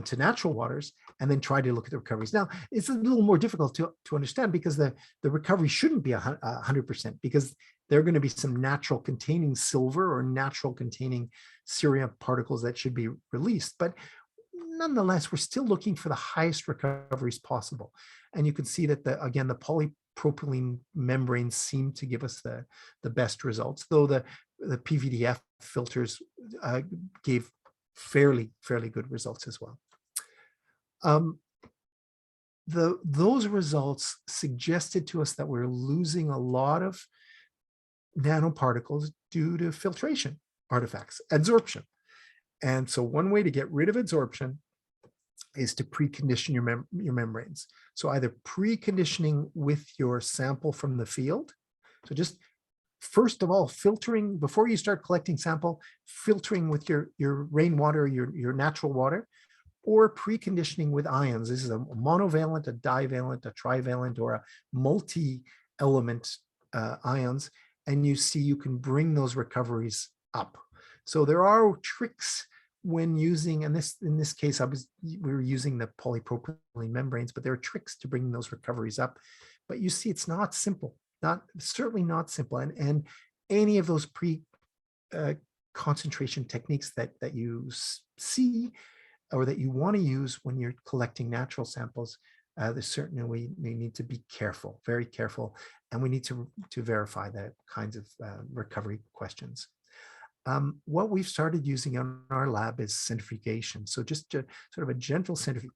S1: to natural waters, and then try to look at the recoveries. Now, it's a little more difficult to understand, because the recovery shouldn't be 100%, because there are going to be some natural containing silver or natural containing cerium particles that should be released. But nonetheless, we're still looking for the highest recoveries possible. And you can see that, again, the polypropylene membranes seem to give us the best results, though the PVDF filters gave fairly good results as well. Those results suggested to us that we're losing a lot of nanoparticles due to filtration artifacts, adsorption. And so one way to get rid of adsorption is to precondition your membranes. So either preconditioning with your sample from the field. So just first of all, filtering before you start collecting sample, filtering with your rainwater, your natural water, or preconditioning with ions. This is a monovalent, a divalent, a trivalent, or a multi-element ions. And you see you can bring those recoveries up. So there are tricks when using, and in this case, we were using the polypropylene membranes, but there are tricks to bringing those recoveries up. But you see, it's not simple, certainly not simple. And any of those concentration techniques that you see or that you want to use when you're collecting natural samples, there's certainly we need to be careful, very careful, and we need to verify the kinds of recovery questions. What we've started using in our lab is centrifugation. So just sort of a gentle centrifugation.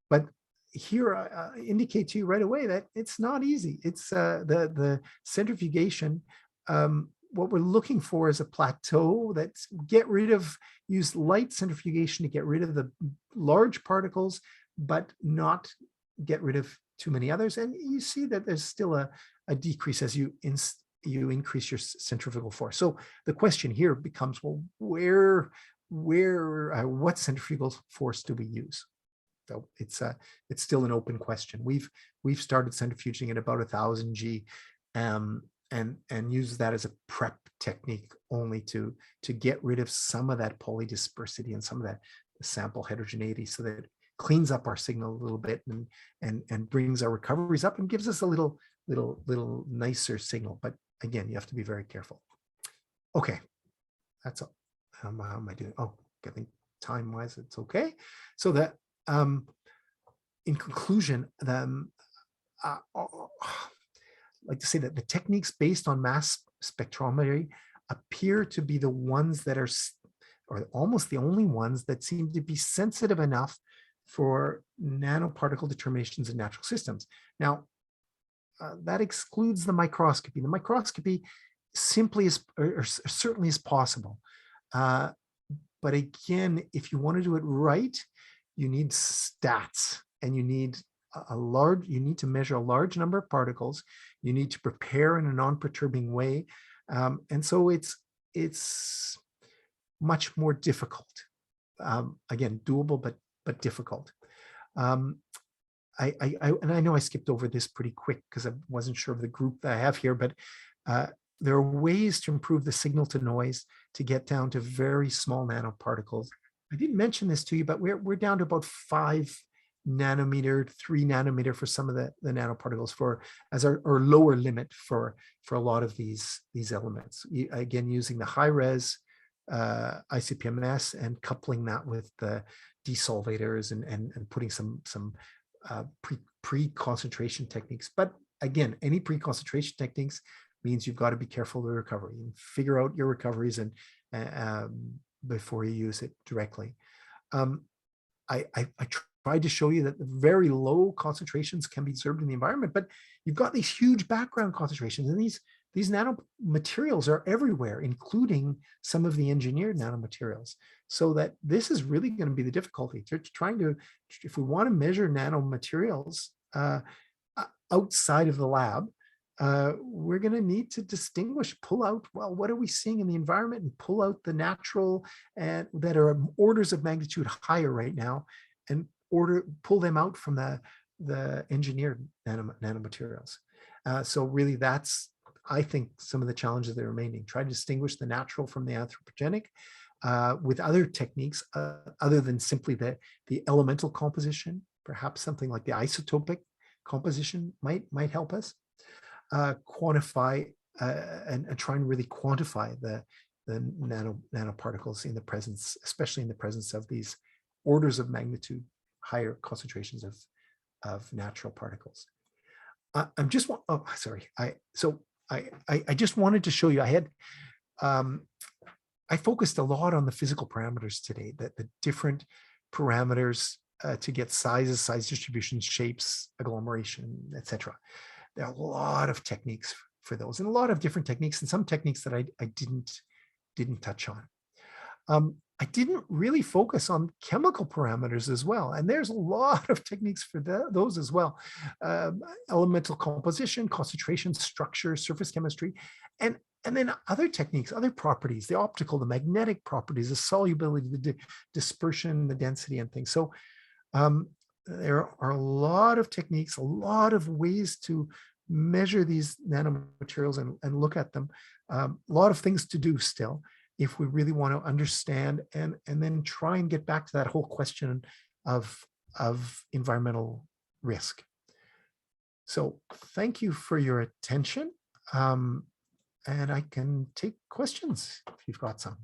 S1: But here I indicate to you right away that it's not easy. It's the centrifugation. What we're looking for is a plateau that's use light centrifugation to get rid of the large particles, but not get rid of too many others. And you see that there's still a decrease as you increase your centrifugal force. So the question here becomes, well, what centrifugal force do we use? So it's still an open question. We've started centrifuging at about 1,000 G, and use that as a prep technique only to get rid of some of that polydispersity and some of that sample heterogeneity, so that it cleans up our signal a little bit and brings our recoveries up and gives us a little nicer signal. But again, you have to be very careful. Okay, that's all. How am I doing? Oh, I think time-wise, it's okay. So that in conclusion, I'd like to say that the techniques based on mass spectrometry appear to be the ones that are, or almost the only ones that seem to be sensitive enough for nanoparticle determinations in natural systems. Now, that excludes the microscopy. The microscopy simply is, or certainly is possible. But again, if you want to do it right, you need stats, and you need you need to measure a large number of particles. You need to prepare in a non-perturbing way. And so it's much more difficult. Again, doable, but difficult. And I know I skipped over this pretty quick because I wasn't sure of the group that I have here, but there are ways to improve the signal to noise to get down to very small nanoparticles. I didn't mention this to you, but we're down to about 5 nanometer, 3 nanometer for some of the nanoparticles as our lower limit for a lot of these elements. Again, using the high res ICPMS and coupling that with the desolvators and putting some pre-concentration techniques. But again, any pre-concentration techniques means you've got to be careful with recovery and figure out your recoveries and before you use it directly. I tried to show you that the very low concentrations can be observed in the environment, but you've got these huge background concentrations, and these nanomaterials are everywhere, including some of the engineered nanomaterials. So that this is really going to be the difficulty. If we want to measure nanomaterials outside of the lab, we're going to need to pull out, well, what are we seeing in the environment, and pull out the natural and that are orders of magnitude higher right now, and pull them out from the engineered nanomaterials. So really, that's, I think, some of the challenges that are remaining. Try to distinguish the natural from the anthropogenic with other techniques other than simply the elemental composition. Perhaps something like the isotopic composition might help us quantify and try and really quantify the nanoparticles in the presence, especially in the presence of these orders of magnitude higher concentrations of natural particles. I just wanted to show you, I focused a lot on the physical parameters today, that the different parameters to get sizes, size distributions, shapes, agglomeration, etc. There are a lot of techniques for those, and a lot of different techniques, and some techniques that I didn't touch on. I didn't really focus on chemical parameters as well, and there's a lot of techniques for those as well. Elemental composition, concentration, structure, surface chemistry, and then other techniques, other properties, the optical, the magnetic properties, the solubility, the dispersion, the density, and things. So there are a lot of techniques, a lot of ways to measure these nanomaterials and look at them. A lot of things to do still, if we really want to understand and then try and get back to that whole question of environmental risk. So thank you for your attention. And I can take questions if you've got some.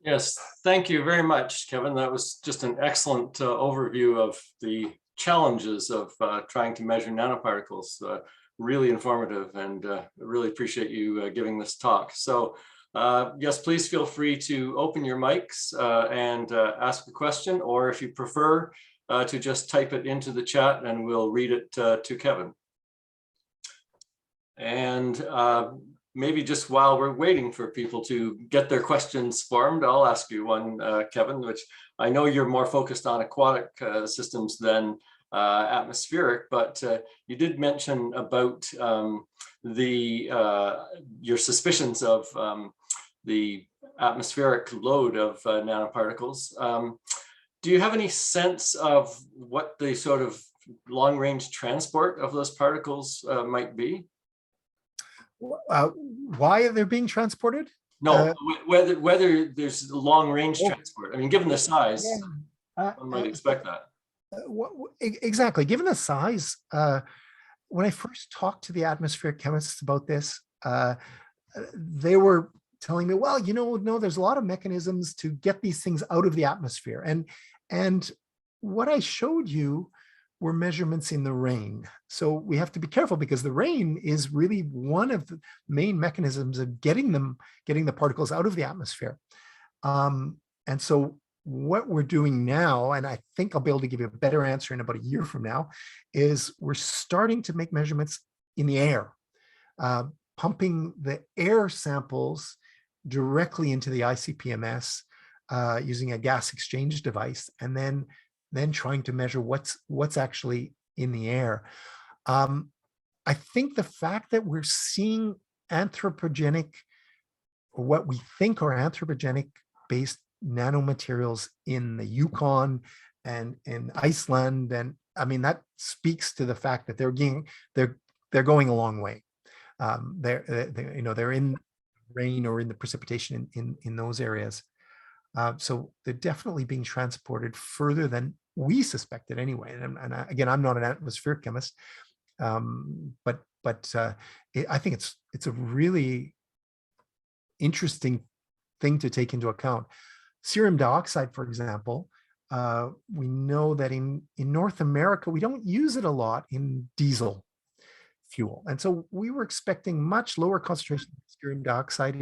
S2: Yes, thank you very much, Kevin. That was just an excellent overview of the challenges of trying to measure nanoparticles. Really informative, and really appreciate you giving this talk. So yes, please feel free to open your mics and ask a question, or if you prefer to just type it into the chat and we'll read it to Kevin. And maybe just while we're waiting for people to get their questions formed, I'll ask you one, Kevin, which I know you're more focused on aquatic systems than atmospheric, but you did mention about your suspicions of the atmospheric load of nanoparticles. Do you have any sense of what the sort of long-range transport of those particles might be?
S1: Why they're being transported?
S2: No, whether there's long-range transport. I mean, given the size, one might expect that.
S1: Exactly. Given the size, when I first talked to the atmospheric chemists about this, they were telling me, well, no, there's a lot of mechanisms to get these things out of the atmosphere. And what I showed you were measurements in the rain. So we have to be careful, because the rain is really one of the main mechanisms of getting the particles out of the atmosphere. And so what we're doing now, and I think I'll be able to give you a better answer in about a year from now, is we're starting to make measurements in the air, pumping the air samples directly into the ICPMS using a gas exchange device, and then trying to measure what's actually in the air. I think the fact that we're seeing anthropogenic, or what we think are anthropogenic based nanomaterials in the Yukon and in Iceland, and I mean, that speaks to the fact that they're going a long way. They're in rain or in the precipitation in those areas. So they're definitely being transported further than we suspected anyway. And again, I'm not an atmospheric chemist, but I think it's a really interesting thing to take into account. Cerium dioxide, for example, we know that in North America, we don't use it a lot in diesel fuel. And so we were expecting much lower concentration of cerium dioxide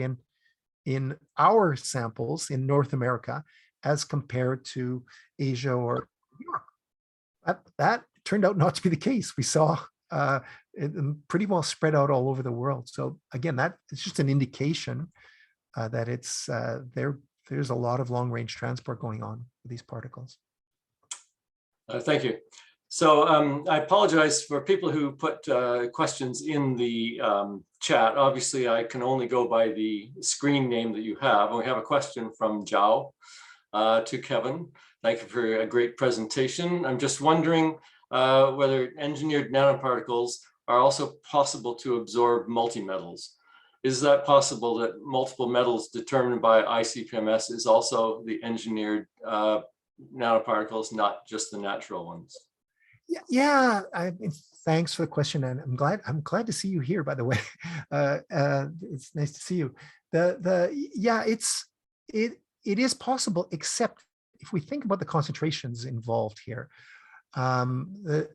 S1: in our samples in North America as compared to Asia or Europe. That turned out not to be the case. We saw it pretty well spread out all over the world. So again, that it's just an indication that it's there's a lot of long-range transport going on with these particles.
S2: Thank you. So I apologize for people who put questions in the chat. Obviously, I can only go by the screen name that you have. And we have a question from Zhao to Kevin. Thank you for a great presentation. I'm just wondering whether engineered nanoparticles are also possible to absorb multimetals. Is that possible, that multiple metals determined by ICPMS is also the engineered nanoparticles, not just the natural ones?
S1: Yeah. Thanks for the question, and I'm glad to see you here. By the way, it's nice to see you. It is possible, except if we think about the concentrations involved here. We're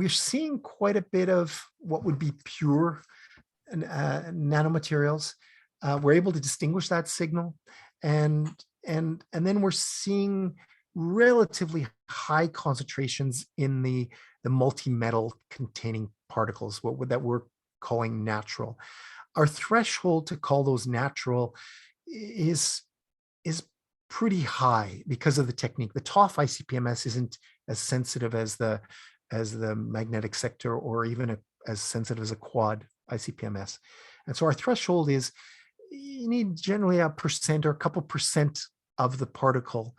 S1: seeing quite a bit of what would be pure nanomaterials. We're able to distinguish that signal, and then we're seeing relatively high concentrations in the multi-metal containing particles, that we're calling natural. Our threshold to call those natural is pretty high because of the technique. The TOF ICPMS isn't as sensitive as the magnetic sector, or even as sensitive as a quad ICPMS. And so our threshold is, you need generally 1% or a couple percent of the particle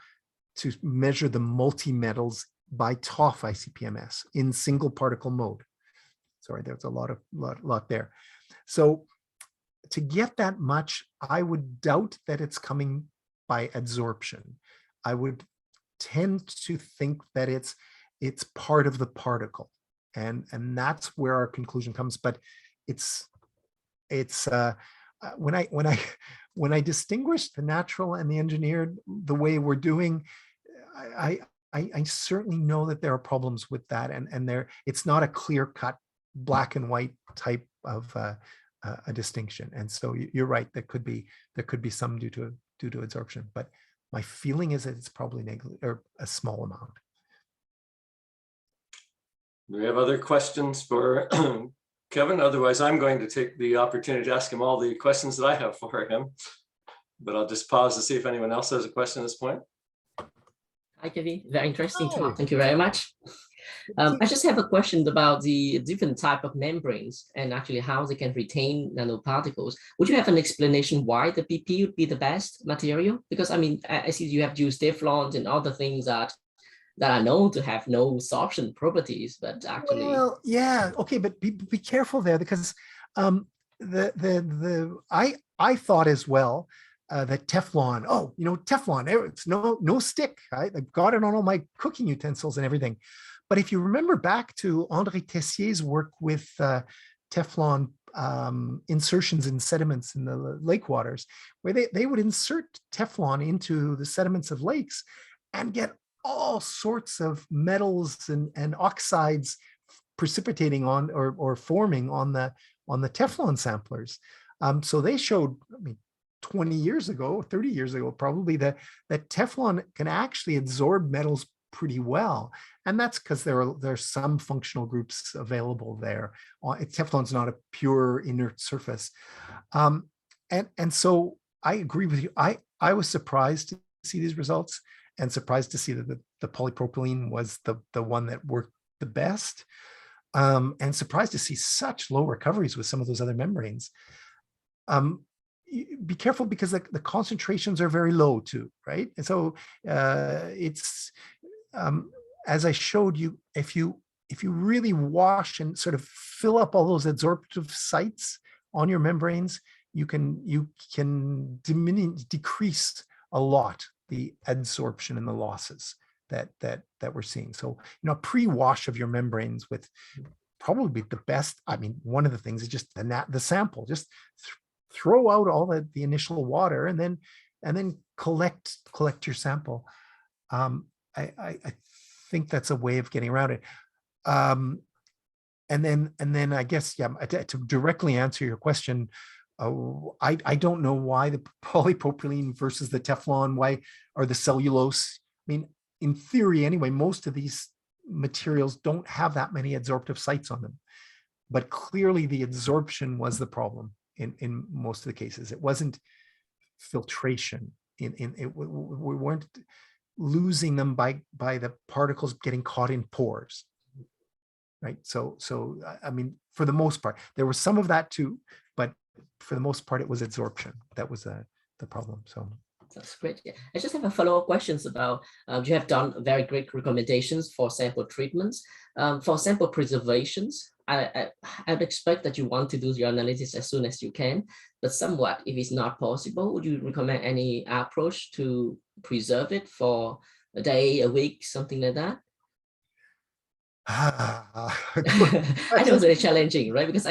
S1: to measure the multi-metals by TOF ICPMS in single particle mode. Sorry, there's a lot there. So to get that much, I would doubt that it's coming by adsorption. I would tend to think that it's part of the particle. and that's where our conclusion comes. But it's when I distinguish the natural and the engineered the way we're doing, I certainly know that there are problems with that, and it's not a clear-cut black and white type of a distinction. And so you're right, there could be some due to absorption, but my feeling is that it's probably or a small amount.
S2: Do we have other questions for Kevin? Otherwise, I'm going to take the opportunity to ask him all the questions that I have for him. But I'll just pause to see if anyone else has a question at this point.
S3: Hi, Kevin. Very interesting
S1: Hi.
S3: talk. Thank you very much. I just have a question about the different type of membranes and actually how they can retain nanoparticles. Would you have an explanation why the PP would be the best material? Because I mean, I see you have used Teflon and other things that are known to have no absorption properties, but actually.
S1: Well, yeah, okay, but be careful there, because I thought as well that Teflon, Teflon, it's no stick. I've got it on all my cooking utensils and everything. But if you remember back to André Tessier's work with Teflon insertions in sediments in the lake waters, where they would insert Teflon into the sediments of lakes and get all sorts of metals and oxides precipitating on or forming on the Teflon samplers. So they showed, 20 years ago, 30 years ago, probably that Teflon can actually absorb metals pretty well. And that's because there are some functional groups available there. Teflon's not a pure inert surface. And so I agree with you. I was surprised to see these results and surprised to see that the polypropylene was the one that worked the best. And surprised to see such low recoveries with some of those other membranes. Be careful, because the concentrations are very low too, right? And so it's, as I showed you, if you really wash and sort of fill up all those adsorptive sites on your membranes, you can decrease a lot the adsorption and the losses that we're seeing. So, pre-wash of your membranes with probably the best. One of the things is just the sample. Just throw out all the initial water and then collect your sample. I think that's a way of getting around it. And then I guess, to directly answer your question, I don't know why the polypropylene versus the Teflon, or the cellulose. In theory anyway, most of these materials don't have that many adsorptive sites on them, but clearly the adsorption was the problem in most of the cases. It wasn't filtration. We weren't losing them by the particles getting caught in pores, right? So for the most part, there was some of that too, but for the most part, it was adsorption that was the problem. So
S3: that's great. Yeah. I just have a follow-up questions about, you have done very great recommendations for sample treatments. For sample preservations, I would expect that you want to do your analysis as soon as you can, but somewhat, if it's not possible, would you recommend any approach to preserve it for a day, a week, something like that? I know it's very challenging, right? Because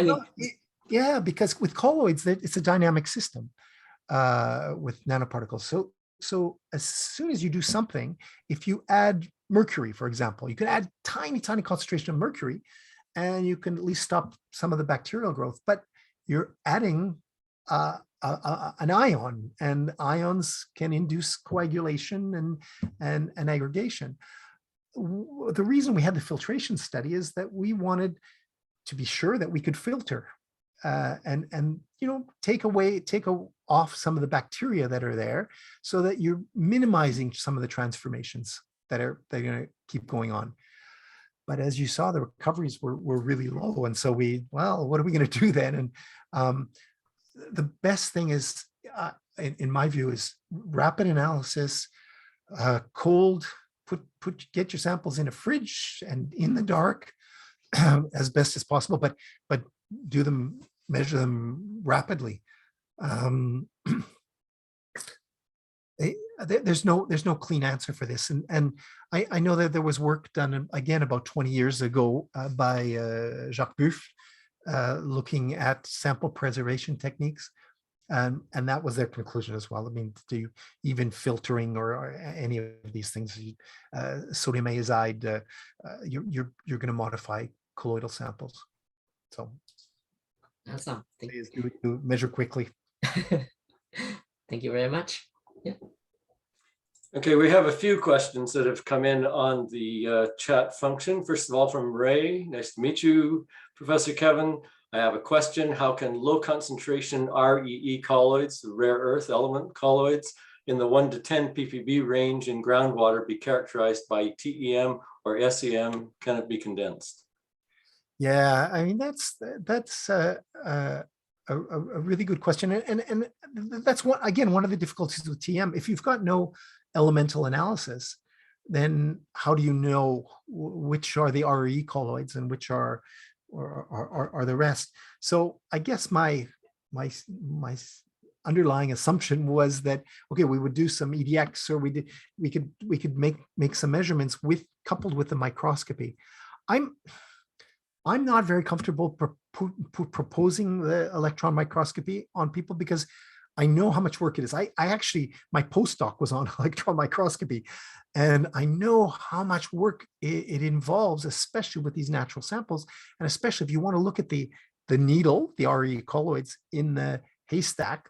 S1: yeah, because with colloids, it's a dynamic system with nanoparticles. So as soon as you do something, if you add mercury, for example, you can add tiny concentration of mercury, and you can at least stop some of the bacterial growth. But you're adding an ion, and ions can induce coagulation and aggregation. The reason we had the filtration study is that we wanted to be sure that we could filter and take off some of the bacteria that are there, so that you're minimizing some of the transformations they're going to keep going on. But as you saw, the recoveries were really low, and so what are we going to do then? And the best thing is, in my view, is rapid analysis, cold. Get your samples in a fridge and in the dark as best as possible, but measure them rapidly. There's no clean answer for this, and I know that there was work done again about 20 years ago by Jacques Buff, looking at sample preservation techniques. And that was their conclusion as well. I mean, do even filtering or any of these things, sodium azide, you're going to modify colloidal samples. So
S3: Awesome.
S1: please do measure quickly.
S3: Thank you very much. Yeah.
S2: Okay, we have a few questions that have come in on the chat function. First of all, from Ray, nice to meet you, Professor Kevin. I have a question. How can low concentration REE colloids, the rare earth element colloids, in the 1 to 10 ppb range in groundwater be characterized by TEM or SEM? Can it be condensed?
S1: Yeah, I mean, that's a really good question. And that's one of the difficulties with TM. If you've got no elemental analysis, then how do you know which are the RE colloids and which are the rest? So I guess my underlying assumption was that, okay, we would do some EDX, or we could make some measurements coupled with the microscopy. I'm not very comfortable proposing the electron microscopy on people because I know how much work it is. I actually, my postdoc was on electron microscopy, and I know how much work it involves, especially with these natural samples. And especially if you want to look at the needle, the RE colloids in the haystack,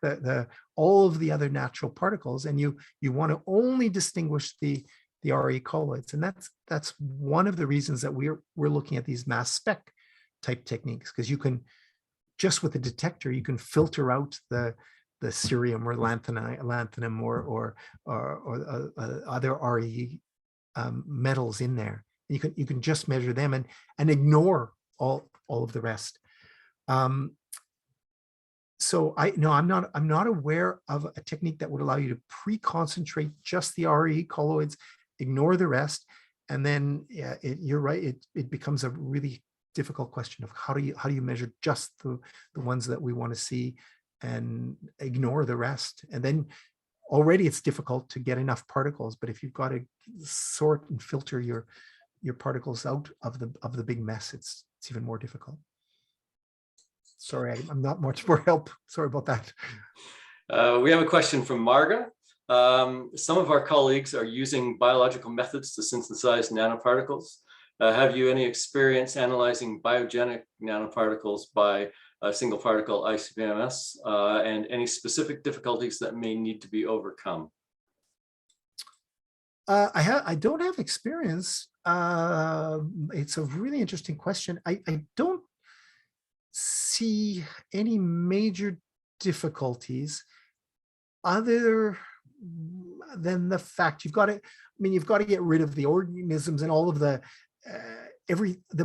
S1: all of the other natural particles, and you want to only distinguish the RE colloids. And that's one of the reasons that we're looking at these mass spec type techniques, because you can, just with a detector, you can filter out the cerium or lanthanum or other RE metals in there. You can just measure them and ignore all of the rest. So I'm not aware of a technique that would allow you to pre-concentrate just the RE colloids, ignore the rest, and then you're right. It becomes a really difficult question of how do you measure just the ones that we want to see and ignore the rest. And then already it's difficult to get enough particles. But if you've got to sort and filter your particles out of the big mess, it's even more difficult. Sorry, I'm not much more help. Sorry about that.
S2: We have a question from Marga. Some of our colleagues are using biological methods to synthesize nanoparticles. Have you any experience analyzing biogenic nanoparticles by a single particle ICPMS, and any specific difficulties that may need to be overcome?
S1: I don't have experience. It's a really interesting question. I don't see any major difficulties other than the fact you've got to get rid of the organisms and all of the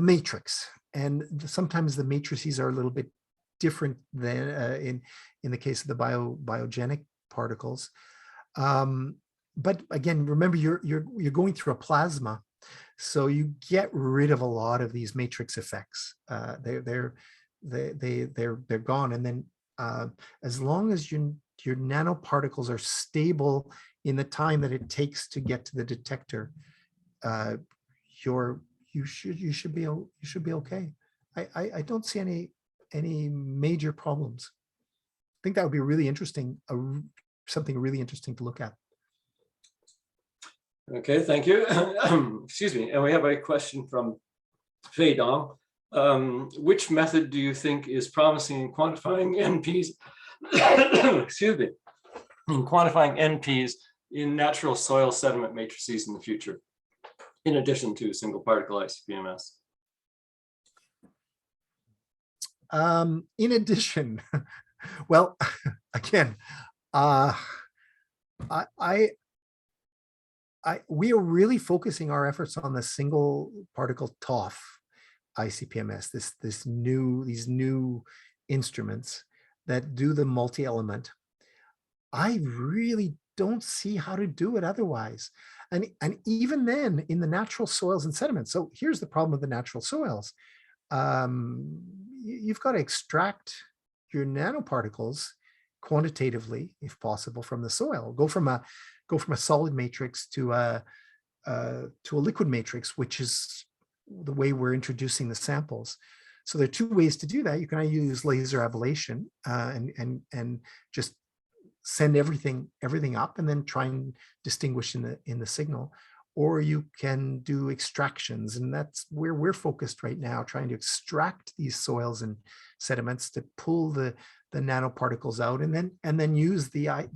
S1: matrix, and sometimes the matrices are a little bit different than in the case of the biogenic particles. But again, remember you're going through a plasma, so you get rid of a lot of these matrix effects. They're gone, and then as long as your nanoparticles are stable in the time that it takes to get to the detector, you should be okay. I don't see any major problems. I think that would be really interesting, something really interesting to look at.
S2: Okay, thank you. Excuse me. And we have a question from Fei Dong. Which method do you think is promising in quantifying NPs? Excuse me. In quantifying NPs in natural soil sediment matrices in the future, in addition to single particle ICPMS?
S1: In addition, well, again, we are really focusing our efforts on the single particle TOF ICPMS, these new instruments that do the multi-element. I really don't see how to do it otherwise. And even then, in the natural soils and sediments. So here's the problem with the natural soils. You've got to extract your nanoparticles quantitatively, if possible, from the soil. Go from a solid matrix to a to a liquid matrix, which is the way we're introducing the samples. So there are two ways to do that. You can either use laser ablation and just send everything up and then try and distinguish in the signal, or you can do extractions, and that's where we're focused right now, trying to extract these soils and sediments to pull the nanoparticles out, and then use the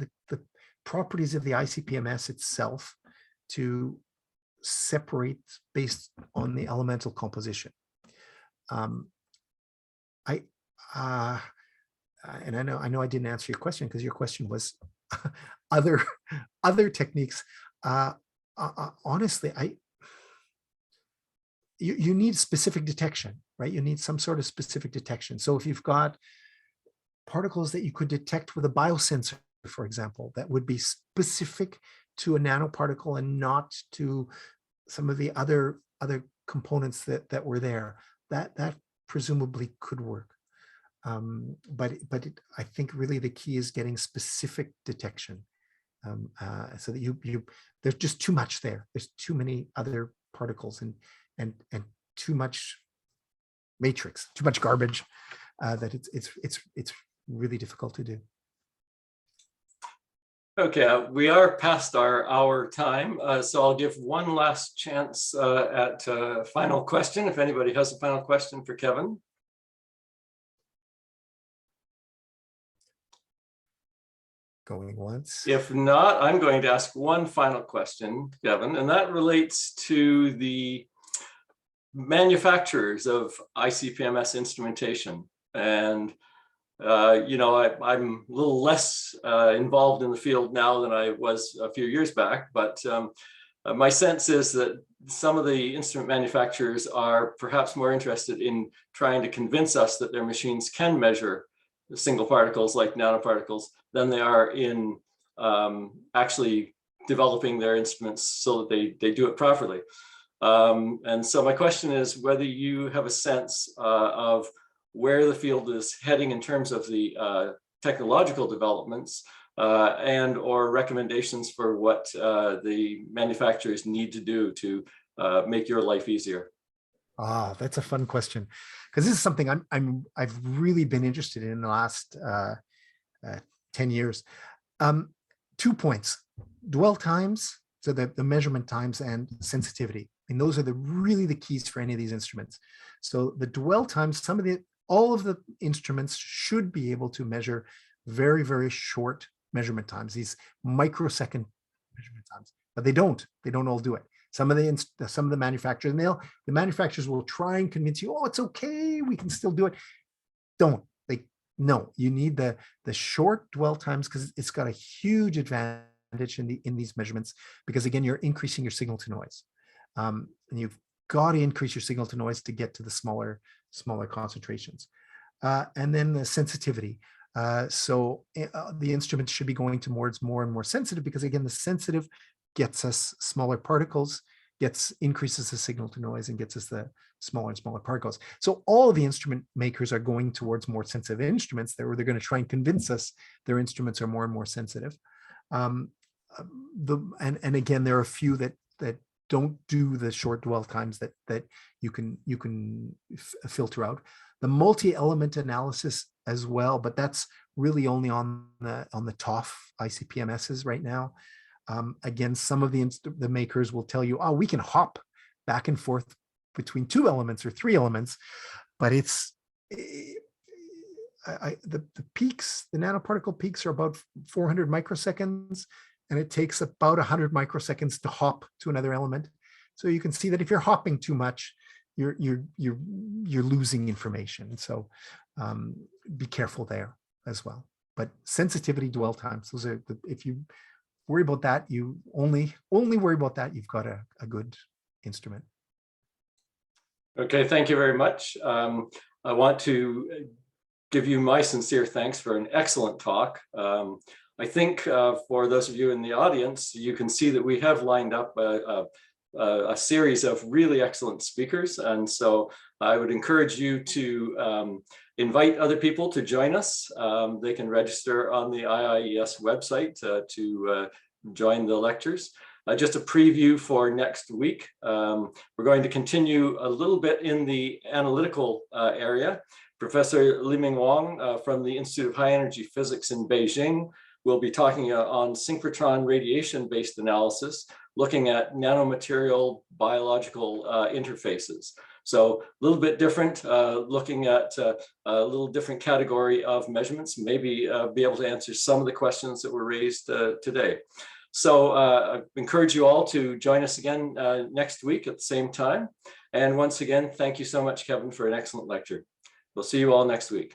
S1: properties of the ICPMS itself to separate based on the elemental composition. And I know I didn't answer your question, because your question was other techniques. Honestly, you need specific detection, right? You need some sort of specific detection. So if you've got particles that you could detect with a biosensor, for example, that would be specific to a nanoparticle and not to some of the other components that were there, that presumably could work. But I think really the key is getting specific detection, so that there's just too much there. There's too many other particles and too much matrix, too much garbage, that it's really difficult to do.
S2: Okay, we are past our hour time, so I'll give one last chance at a final question, if anybody has a final question for Kevin.
S1: Going once.
S2: If not, I'm going to ask one final question, Kevin, and that relates to the manufacturers of ICPMS instrumentation. And you know, I'm a little less involved in the field now than I was a few years back, but my sense is that some of the instrument manufacturers are perhaps more interested in trying to convince us that their machines can measure single particles like nanoparticles than they are in actually developing their instruments so that they do it properly. And so my question is whether you have a sense of where the field is heading in terms of the technological developments and or recommendations for what the manufacturers need to do to make your life easier.
S1: Ah, that's a fun question, because this is something I've really been interested in the last 10 years. 2 points: dwell times, so the measurement times, and sensitivity. And those are really the keys for any of these instruments. So the dwell times, all of the instruments should be able to measure very, very short measurement times, these microsecond measurement times, but they don't all do it. Some of the manufacturers, and the manufacturers will try and convince you, oh, it's okay, we can still do it. No, you need the short dwell times, because it's got a huge advantage in these measurements, because again, you're increasing your signal to noise. And you've got to increase your signal to noise to get to the smaller concentrations. And then the sensitivity. So the instruments should be going towards more and more sensitive, because again, the sensitive gets us smaller particles, increases the signal to noise, and gets us the smaller and smaller particles. So all of the instrument makers are going towards more sensitive instruments. They're going to try and convince us their instruments are more and more sensitive. And again, there are a few that don't do the short dwell times that you can filter out. The multi-element analysis as well, but that's really only on the TOF ICPMSs right now. Again, some of the makers will tell you, oh, we can hop back and forth between 2 elements or 3 elements, but the peaks, the nanoparticle peaks, are about 400 microseconds, and it takes about 100 microseconds to hop to another element. So you can see that if you're hopping too much, you're losing information. So be careful there as well. But sensitivity, dwell times, those are if you worry about that, you only worry about that, you've got a good instrument.
S2: Okay, thank you very much. I want to give you my sincere thanks for an excellent talk. I think for those of you in the audience, you can see that we have lined up a series of really excellent speakers. And so I would encourage you to invite other people to join us. They can register on the IIES website to join the lectures. Just a preview for next week. We're going to continue a little bit in the analytical area. Professor Liming Wang from the Institute of High Energy Physics in Beijing will be talking on synchrotron radiation-based analysis, looking at nanomaterial biological interfaces. So a little bit different, looking at a little different category of measurements, maybe be able to answer some of the questions that were raised today. So I encourage you all to join us again next week at the same time. And once again, thank you so much, Kevin, for an excellent lecture. We'll see you all next week.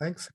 S1: Thanks.